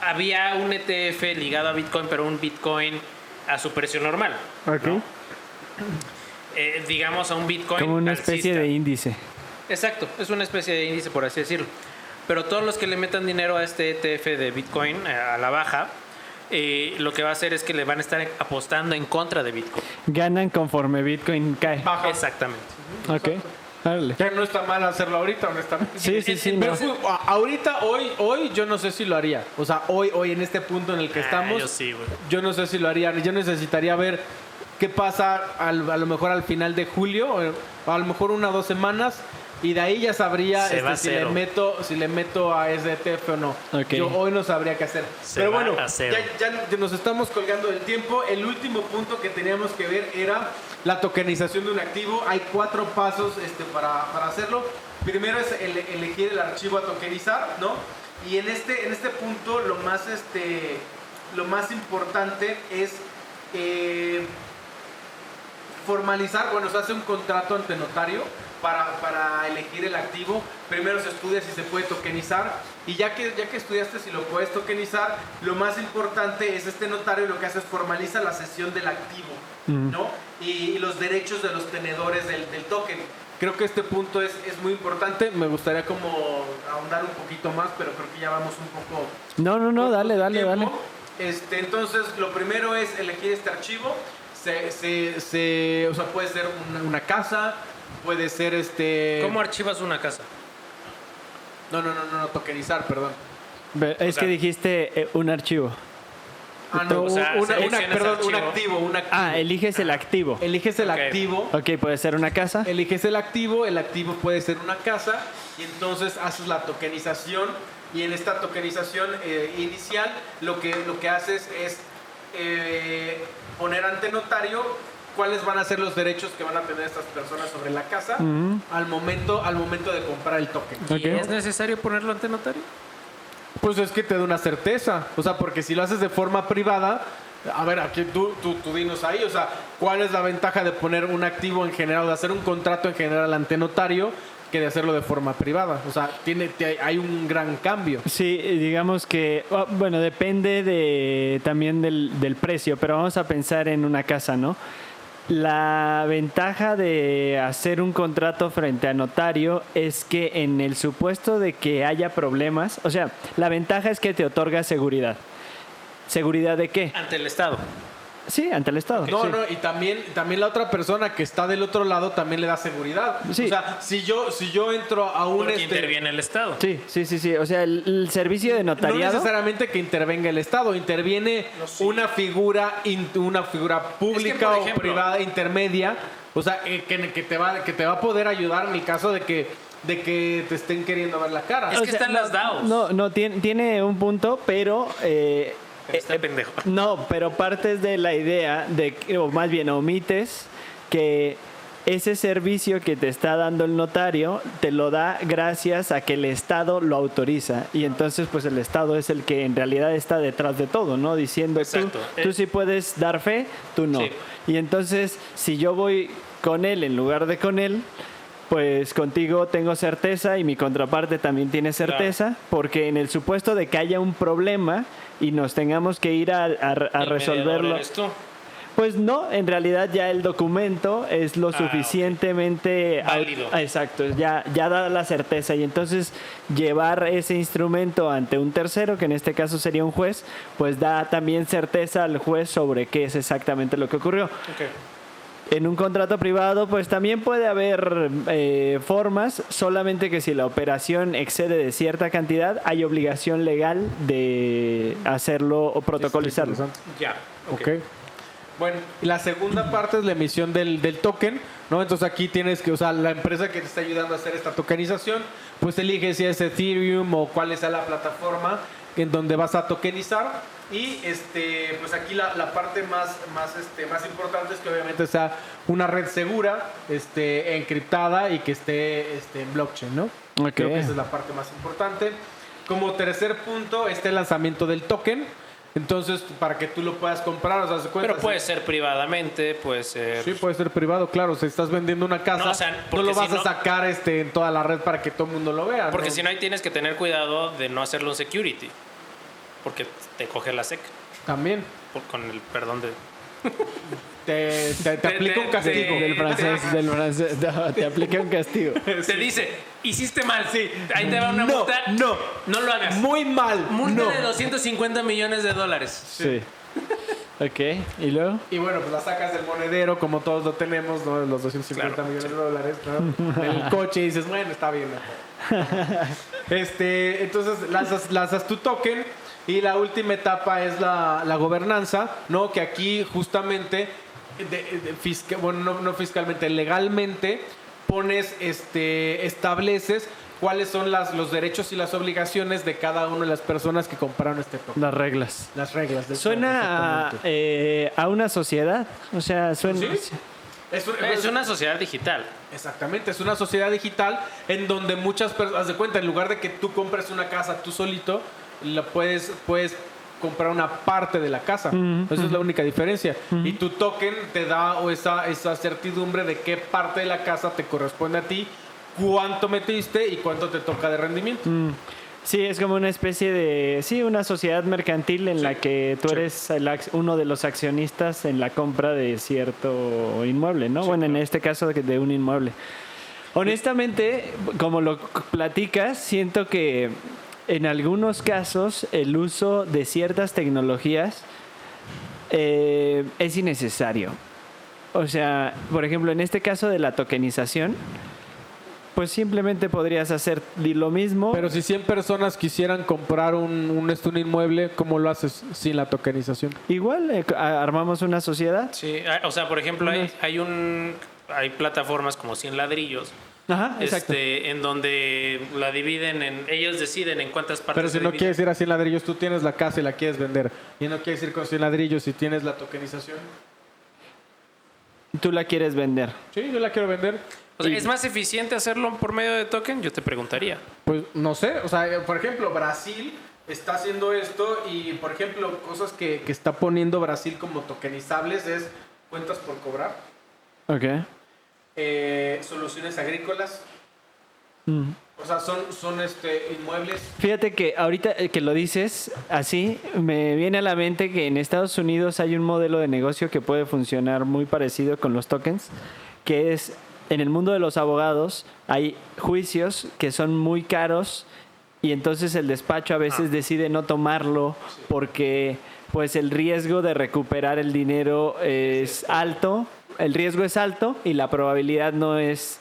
[SPEAKER 1] había un ETF ligado a Bitcoin, pero un Bitcoin a su precio normal.
[SPEAKER 3] Ok.
[SPEAKER 1] ¿no? Digamos a un Bitcoin
[SPEAKER 3] Como una especie
[SPEAKER 1] alcista.
[SPEAKER 3] de índice.
[SPEAKER 1] Exacto, es una especie de índice, por así decirlo. Pero todos los que le metan dinero a este ETF de Bitcoin a la baja, lo que va a hacer es que le van a estar apostando en contra de Bitcoin.
[SPEAKER 3] Ganan conforme Bitcoin cae.
[SPEAKER 2] Baja.
[SPEAKER 1] Exactamente.
[SPEAKER 3] Ok. Árale.
[SPEAKER 2] Que no está mal hacerlo ahorita, honestamente.
[SPEAKER 3] Sí,
[SPEAKER 2] Pero
[SPEAKER 3] no.
[SPEAKER 2] ahorita, hoy, yo no sé si lo haría. O sea, hoy en este punto en el que estamos,
[SPEAKER 1] Yo sí, güey.
[SPEAKER 2] yo no sé si lo haría. Yo necesitaría ver qué pasa a lo mejor al final de julio, o a lo mejor 1 o 2 semanas, y de ahí ya sabría
[SPEAKER 1] Se va a
[SPEAKER 2] si le
[SPEAKER 1] cero.
[SPEAKER 2] meto a ese ETF o no.
[SPEAKER 3] Ok.
[SPEAKER 2] Yo hoy no sabría qué hacer.
[SPEAKER 1] Se
[SPEAKER 2] Pero
[SPEAKER 1] va
[SPEAKER 2] bueno,
[SPEAKER 1] a cero.
[SPEAKER 2] ya nos estamos colgando del tiempo. El último punto que teníamos que ver era la tokenización de un activo. Hay 4 pasos para hacerlo. Primero es elegir el archivo a tokenizar, ¿no? Y en este punto lo más importante es formalizar, bueno, se hace un contrato ante notario para elegir el activo. Primero se estudia si se puede tokenizar, y ya que estudiaste si lo puedes tokenizar, lo más importante es este notario lo que hace es formaliza la cesión del activo, ¿no? Y los derechos de los tenedores del token. Creo que este punto es muy importante. Me gustaría como ahondar un poquito más, pero creo que ya vamos un poco...
[SPEAKER 3] No, dale.
[SPEAKER 2] Entonces, lo primero es elegir este archivo. O sea, puede ser una casa, puede ser
[SPEAKER 1] ¿Cómo archivas una casa?
[SPEAKER 2] No, tokenizar, perdón.
[SPEAKER 3] Es que dijiste un archivo.
[SPEAKER 1] O sea, seleccionas
[SPEAKER 2] un
[SPEAKER 1] archivo.
[SPEAKER 2] activo.
[SPEAKER 3] Ah, eliges el activo.
[SPEAKER 2] Eliges el
[SPEAKER 1] Ok.
[SPEAKER 2] activo.
[SPEAKER 3] Ok, puede ser una casa.
[SPEAKER 2] Eliges el activo puede ser una casa, y entonces haces la tokenización, y en esta tokenización inicial lo que haces es poner ante notario cuáles van a ser los derechos que van a tener estas personas sobre la casa al momento de comprar el token.
[SPEAKER 1] ¿Y
[SPEAKER 3] Ok.
[SPEAKER 1] es necesario ponerlo ante notario?
[SPEAKER 2] Pues es que te da una certeza, o sea, porque si lo haces de forma privada, a ver, aquí tú dinos ahí, o sea, ¿cuál es la ventaja de poner un activo en general, de hacer un contrato en general ante notario, que de hacerlo de forma privada? O sea, hay un gran cambio.
[SPEAKER 3] Sí, digamos que, bueno, depende también del precio, pero vamos a pensar en una casa, ¿no? La ventaja de hacer un contrato frente a notario es que en el supuesto de que haya problemas, o sea, la ventaja es que te otorga seguridad. ¿Seguridad de qué?
[SPEAKER 1] Ante el Estado.
[SPEAKER 3] Sí, ante el Estado.
[SPEAKER 2] No,
[SPEAKER 3] Sí.
[SPEAKER 2] no, y también la otra persona que está del otro lado también le da seguridad.
[SPEAKER 3] Sí.
[SPEAKER 2] O sea, si yo entro a un...
[SPEAKER 1] Porque interviene el Estado.
[SPEAKER 3] Sí. O sea, el servicio de
[SPEAKER 2] No
[SPEAKER 3] notariado.
[SPEAKER 2] necesariamente que intervenga el Estado, interviene una figura pública
[SPEAKER 1] por
[SPEAKER 2] o
[SPEAKER 1] ejemplo,
[SPEAKER 2] privada intermedia, o sea, que te va a poder ayudar en el caso de que te estén queriendo ver la cara.
[SPEAKER 1] Es que están las DAOs.
[SPEAKER 3] No, tiene un punto, pero
[SPEAKER 1] Está pendejo.
[SPEAKER 3] no, pero partes de la idea de que, o más bien omites que ese servicio que te está dando el notario te lo da gracias a que el Estado lo autoriza, y entonces pues el Estado es el que en realidad está detrás de todo, ¿no? Diciendo
[SPEAKER 1] Exacto.
[SPEAKER 3] tú sí puedes dar fe, tú no.
[SPEAKER 1] Sí.
[SPEAKER 3] Y entonces si yo voy con él en lugar de con él, pues contigo tengo certeza y mi contraparte también tiene certeza, porque en el supuesto de que haya un problema y nos tengamos que ir a
[SPEAKER 1] El mediador
[SPEAKER 3] resolverlo,
[SPEAKER 1] eres tú.
[SPEAKER 3] pues no, en realidad ya el documento es lo suficientemente
[SPEAKER 1] Válido.
[SPEAKER 3] Exacto, ya da la certeza, y entonces llevar ese instrumento ante un tercero, que en este caso sería un juez, pues da también certeza al juez sobre qué es exactamente lo que ocurrió.
[SPEAKER 1] Ok.
[SPEAKER 3] En un contrato privado, pues también puede haber formas, solamente que si la operación excede de cierta cantidad, hay obligación legal de hacerlo o protocolizarlo.
[SPEAKER 1] Ya.
[SPEAKER 2] Ok. Bueno, y la segunda parte es la emisión del token, ¿no? Entonces aquí tienes que, o sea, la empresa que te está ayudando a hacer esta tokenización, pues elige si es Ethereum o cuál sea la plataforma en donde vas a tokenizar. Y pues aquí la parte más importante es que obviamente sea una red segura, encriptada, y que esté en blockchain, ¿no?
[SPEAKER 3] Ok.
[SPEAKER 2] Creo que esa es la parte más importante. Como tercer punto está el lanzamiento del token. Entonces, para que tú lo puedas comprar, o sea, se cuenta.
[SPEAKER 1] Pero puede ser privadamente, puede ser...
[SPEAKER 2] Sí, puede ser privado, claro. Si estás vendiendo una casa,
[SPEAKER 1] No, o sea,
[SPEAKER 2] no
[SPEAKER 1] porque
[SPEAKER 2] lo vas
[SPEAKER 1] si
[SPEAKER 2] a
[SPEAKER 1] no-
[SPEAKER 2] sacar en toda la red para que todo el mundo lo vea.
[SPEAKER 1] Porque
[SPEAKER 2] ¿no?
[SPEAKER 1] si no, ahí tienes que tener cuidado de no hacerlo un security. Porque te coge la SEC.
[SPEAKER 2] También
[SPEAKER 1] Con el perdón de...
[SPEAKER 2] te aplica un castigo.
[SPEAKER 3] Del francés. No, te aplica un castigo.
[SPEAKER 1] Te dice, hiciste mal. Sí. Ahí te va una
[SPEAKER 2] No,
[SPEAKER 1] multa.
[SPEAKER 2] no.
[SPEAKER 1] No lo hagas.
[SPEAKER 2] Muy mal.
[SPEAKER 1] Multa
[SPEAKER 2] no.
[SPEAKER 1] de $250 millones.
[SPEAKER 3] Sí. Ok, ¿y luego?
[SPEAKER 2] Y bueno, pues la sacas del monedero, como todos lo tenemos, ¿no? Los 250
[SPEAKER 1] Claro.
[SPEAKER 2] millones de dólares, ¿no? En el coche y dices, bueno, está bien. Entonces lanzas tu token y la última etapa es la gobernanza, ¿no? Que aquí justamente, bueno, no fiscalmente, legalmente pones, estableces cuáles son los derechos y las obligaciones de cada una de las personas que compraron este token.
[SPEAKER 3] Las reglas.
[SPEAKER 2] Las reglas del juego,
[SPEAKER 3] Suena
[SPEAKER 2] exactamente.
[SPEAKER 3] a una sociedad. O sea, suena...
[SPEAKER 2] ¿Sí?
[SPEAKER 1] Es una sociedad digital.
[SPEAKER 2] Exactamente, es una sociedad digital en donde muchas personas, haz de cuenta, en lugar de que tú compres una casa tú solito, puedes comprar una parte de la casa. Esa es la única diferencia. Y tu token te da esa certidumbre de qué parte de la casa te corresponde a ti, cuánto metiste y cuánto te toca de rendimiento.
[SPEAKER 3] Sí, es como una especie de... Sí, una sociedad mercantil en la que tú eres uno de los accionistas en la compra de cierto inmueble, ¿no? Bueno, en este caso de un inmueble. Honestamente, como lo platicas, siento que en algunos casos el uso de ciertas tecnologías es innecesario. O sea, por ejemplo, en este caso de la tokenización, pues simplemente podrías hacer lo mismo.
[SPEAKER 2] Pero si 100 personas quisieran comprar un inmueble, ¿cómo lo haces sin la tokenización?
[SPEAKER 3] Igual armamos una sociedad.
[SPEAKER 1] Sí, o sea, por ejemplo, hay plataformas como 100 ladrillos.
[SPEAKER 3] Ajá, exacto.
[SPEAKER 1] En donde la dividen ellos deciden en cuántas partes.
[SPEAKER 2] Pero si
[SPEAKER 1] se
[SPEAKER 2] no
[SPEAKER 1] divide.
[SPEAKER 2] quieres ir a 100 ladrillos, tú tienes la casa y la quieres vender. Y no quieres ir con 100 ladrillos si tienes la tokenización.
[SPEAKER 3] Tú la quieres vender.
[SPEAKER 2] Sí, yo la quiero vender.
[SPEAKER 1] O sea, ¿es más eficiente hacerlo por medio de token? Yo te preguntaría.
[SPEAKER 2] Pues no sé, o sea, por ejemplo, Brasil está haciendo esto y, por ejemplo, cosas que está poniendo Brasil como tokenizables es cuentas por cobrar,
[SPEAKER 3] Ok.
[SPEAKER 2] soluciones agrícolas, o sea, son inmuebles.
[SPEAKER 3] Fíjate que ahorita que lo dices así, me viene a la mente que en Estados Unidos hay un modelo de negocio que puede funcionar muy parecido con los tokens, que es en el mundo de los abogados hay juicios que son muy caros y entonces el despacho a veces decide no tomarlo porque pues el riesgo de recuperar el dinero es alto, el riesgo es alto y la probabilidad no es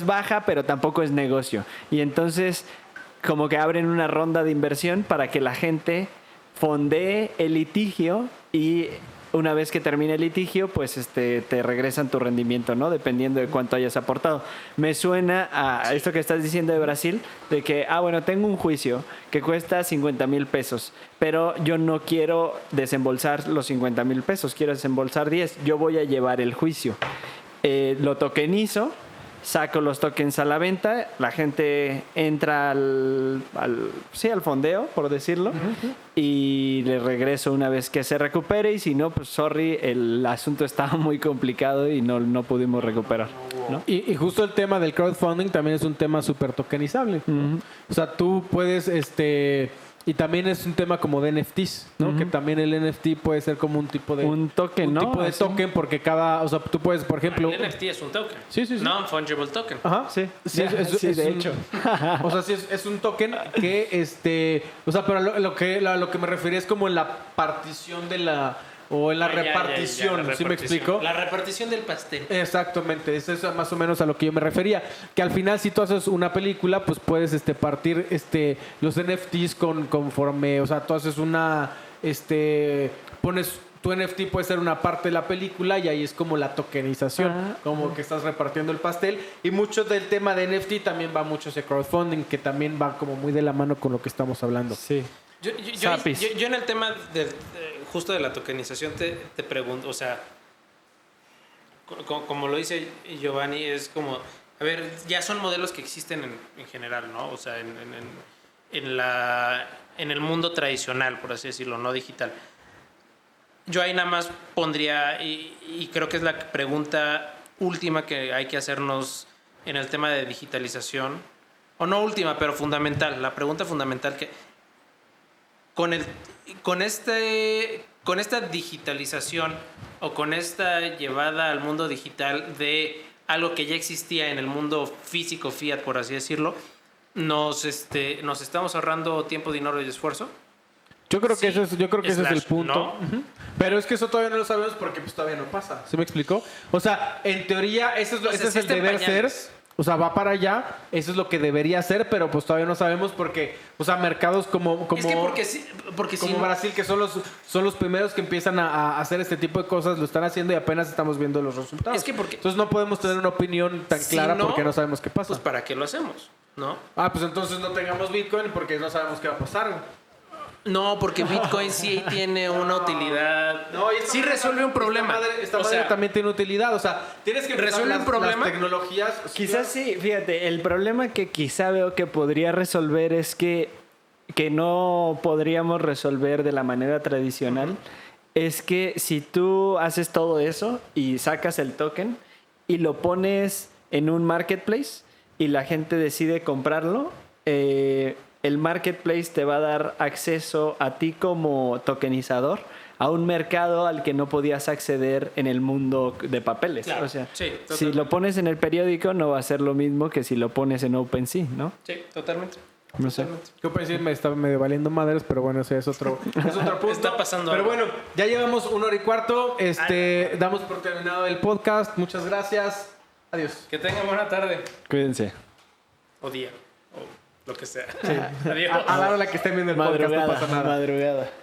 [SPEAKER 3] baja, pero tampoco es negocio. Y entonces como que abren una ronda de inversión para que la gente fondee el litigio y una vez que termine el litigio, pues te regresan tu rendimiento, ¿no? Dependiendo de cuánto hayas aportado. Me suena a esto que estás diciendo de Brasil, de que, bueno, tengo un juicio que cuesta 50,000 pesos, pero yo no quiero desembolsar los 50,000 pesos, quiero desembolsar 10. Yo voy a llevar el juicio. Lo tokenizo, saco los tokens a la venta, la gente entra al fondeo, por decirlo, y le regreso una vez que se recupere y si no, pues sorry, el asunto estaba muy complicado y no pudimos recuperar, ¿no?
[SPEAKER 2] Y justo el tema del crowdfunding también es un tema súper tokenizable. O sea, tú puedes, y también es un tema como de NFTs, ¿no? Que también el NFT puede ser como un tipo de...
[SPEAKER 3] Un token, ¿no?
[SPEAKER 2] tipo de
[SPEAKER 3] Así.
[SPEAKER 2] token porque o sea, tú puedes, por ejemplo...
[SPEAKER 1] El NFT es un token.
[SPEAKER 2] Sí, sí, sí.
[SPEAKER 1] Non-fungible token.
[SPEAKER 2] Ajá.
[SPEAKER 3] Sí.
[SPEAKER 2] Sí,
[SPEAKER 3] Sí, de hecho.
[SPEAKER 2] O sea, sí es un token que, o sea, pero lo que me refería es como en la partición de la... O en la repartición,
[SPEAKER 1] la
[SPEAKER 2] ¿sí me explico?
[SPEAKER 1] La repartición del pastel.
[SPEAKER 2] Exactamente, eso es más o menos a lo que yo me refería. Que al final, si tú haces una película, pues puedes partir los NFTs conforme, o sea, tú haces pones tu NFT, puede ser una parte de la película y ahí es como la tokenización, como que estás repartiendo el pastel. Y mucho del tema de NFT también va mucho hacia crowdfunding, que también va como muy de la mano con lo que estamos hablando.
[SPEAKER 3] Sí.
[SPEAKER 1] Yo en el tema justo de la tokenización te pregunto, o sea, como lo dice Giovanni, es como, a ver, ya son modelos que existen en general, ¿no? O sea, en el mundo tradicional, por así decirlo, no digital. Yo ahí nada más pondría, y creo que es la pregunta última que hay que hacernos en el tema de digitalización, o no última, pero fundamental, la pregunta fundamental que con esta digitalización o con esta llevada al mundo digital de algo que ya existía en el mundo físico, fiat, por así decirlo, nos estamos ahorrando tiempo, dinero y esfuerzo.
[SPEAKER 2] Yo creo que ese es el punto.
[SPEAKER 1] ¿no?
[SPEAKER 2] Ujú. Pero es que eso todavía no lo sabemos porque pues todavía no pasa. ¿Sí me explicó? O sea, en teoría ese
[SPEAKER 1] Entonces,
[SPEAKER 2] es el
[SPEAKER 1] sí está en
[SPEAKER 2] deber ser.
[SPEAKER 1] pañales.
[SPEAKER 2] O sea, va para allá. Eso es lo que debería ser, pero pues todavía no sabemos porque, o sea, mercados como
[SPEAKER 1] Es que porque
[SPEAKER 2] como
[SPEAKER 1] si no-
[SPEAKER 2] Brasil, que son los primeros que empiezan a hacer este tipo de cosas, lo están haciendo y apenas estamos viendo los resultados.
[SPEAKER 1] Es que porque-
[SPEAKER 2] Entonces no podemos tener una opinión tan
[SPEAKER 1] Si
[SPEAKER 2] clara
[SPEAKER 1] no,
[SPEAKER 2] porque no sabemos qué pasa.
[SPEAKER 1] pues ¿para qué lo hacemos? ¿No?
[SPEAKER 2] Pues entonces no tengamos Bitcoin porque no sabemos qué va a pasar.
[SPEAKER 1] No, porque Bitcoin sí tiene una utilidad.
[SPEAKER 2] No, y esta
[SPEAKER 1] sí
[SPEAKER 2] madre-
[SPEAKER 1] resuelve un problema.
[SPEAKER 2] Esta
[SPEAKER 1] O
[SPEAKER 2] madre
[SPEAKER 1] sea,
[SPEAKER 2] también tiene utilidad. O sea, tienes que
[SPEAKER 1] ¿resuelve
[SPEAKER 2] empezar
[SPEAKER 1] un problema?
[SPEAKER 2] las tecnologías.
[SPEAKER 3] Quizás sí, fíjate, el problema que quizá veo que podría resolver es que no podríamos resolver de la manera tradicional, es que si tú haces todo eso y sacas el token y lo pones en un marketplace y la gente decide comprarlo, el marketplace te va a dar acceso a ti como tokenizador a un mercado al que no podías acceder en el mundo de papeles.
[SPEAKER 1] Claro,
[SPEAKER 3] O sea,
[SPEAKER 1] sí,
[SPEAKER 3] si
[SPEAKER 1] totalmente.
[SPEAKER 3] lo pones en el periódico no va a ser lo mismo que si lo pones en OpenSea, ¿no?
[SPEAKER 1] Sí, totalmente.
[SPEAKER 3] No sé.
[SPEAKER 2] Yo pensé me estaba medio valiendo madres, pero bueno, ese es otro punto.
[SPEAKER 1] Está pasando
[SPEAKER 2] Pero
[SPEAKER 1] algo.
[SPEAKER 2] bueno, ya llevamos 1 hora y cuarto. Damos por terminado el podcast. Muchas gracias. Adiós.
[SPEAKER 1] Que tengan buena tarde.
[SPEAKER 3] Cuídense.
[SPEAKER 1] O día. O lo que sea. Adiós.
[SPEAKER 2] A la hora que estén viendo el podcast no pasa nada.
[SPEAKER 3] Madrugada.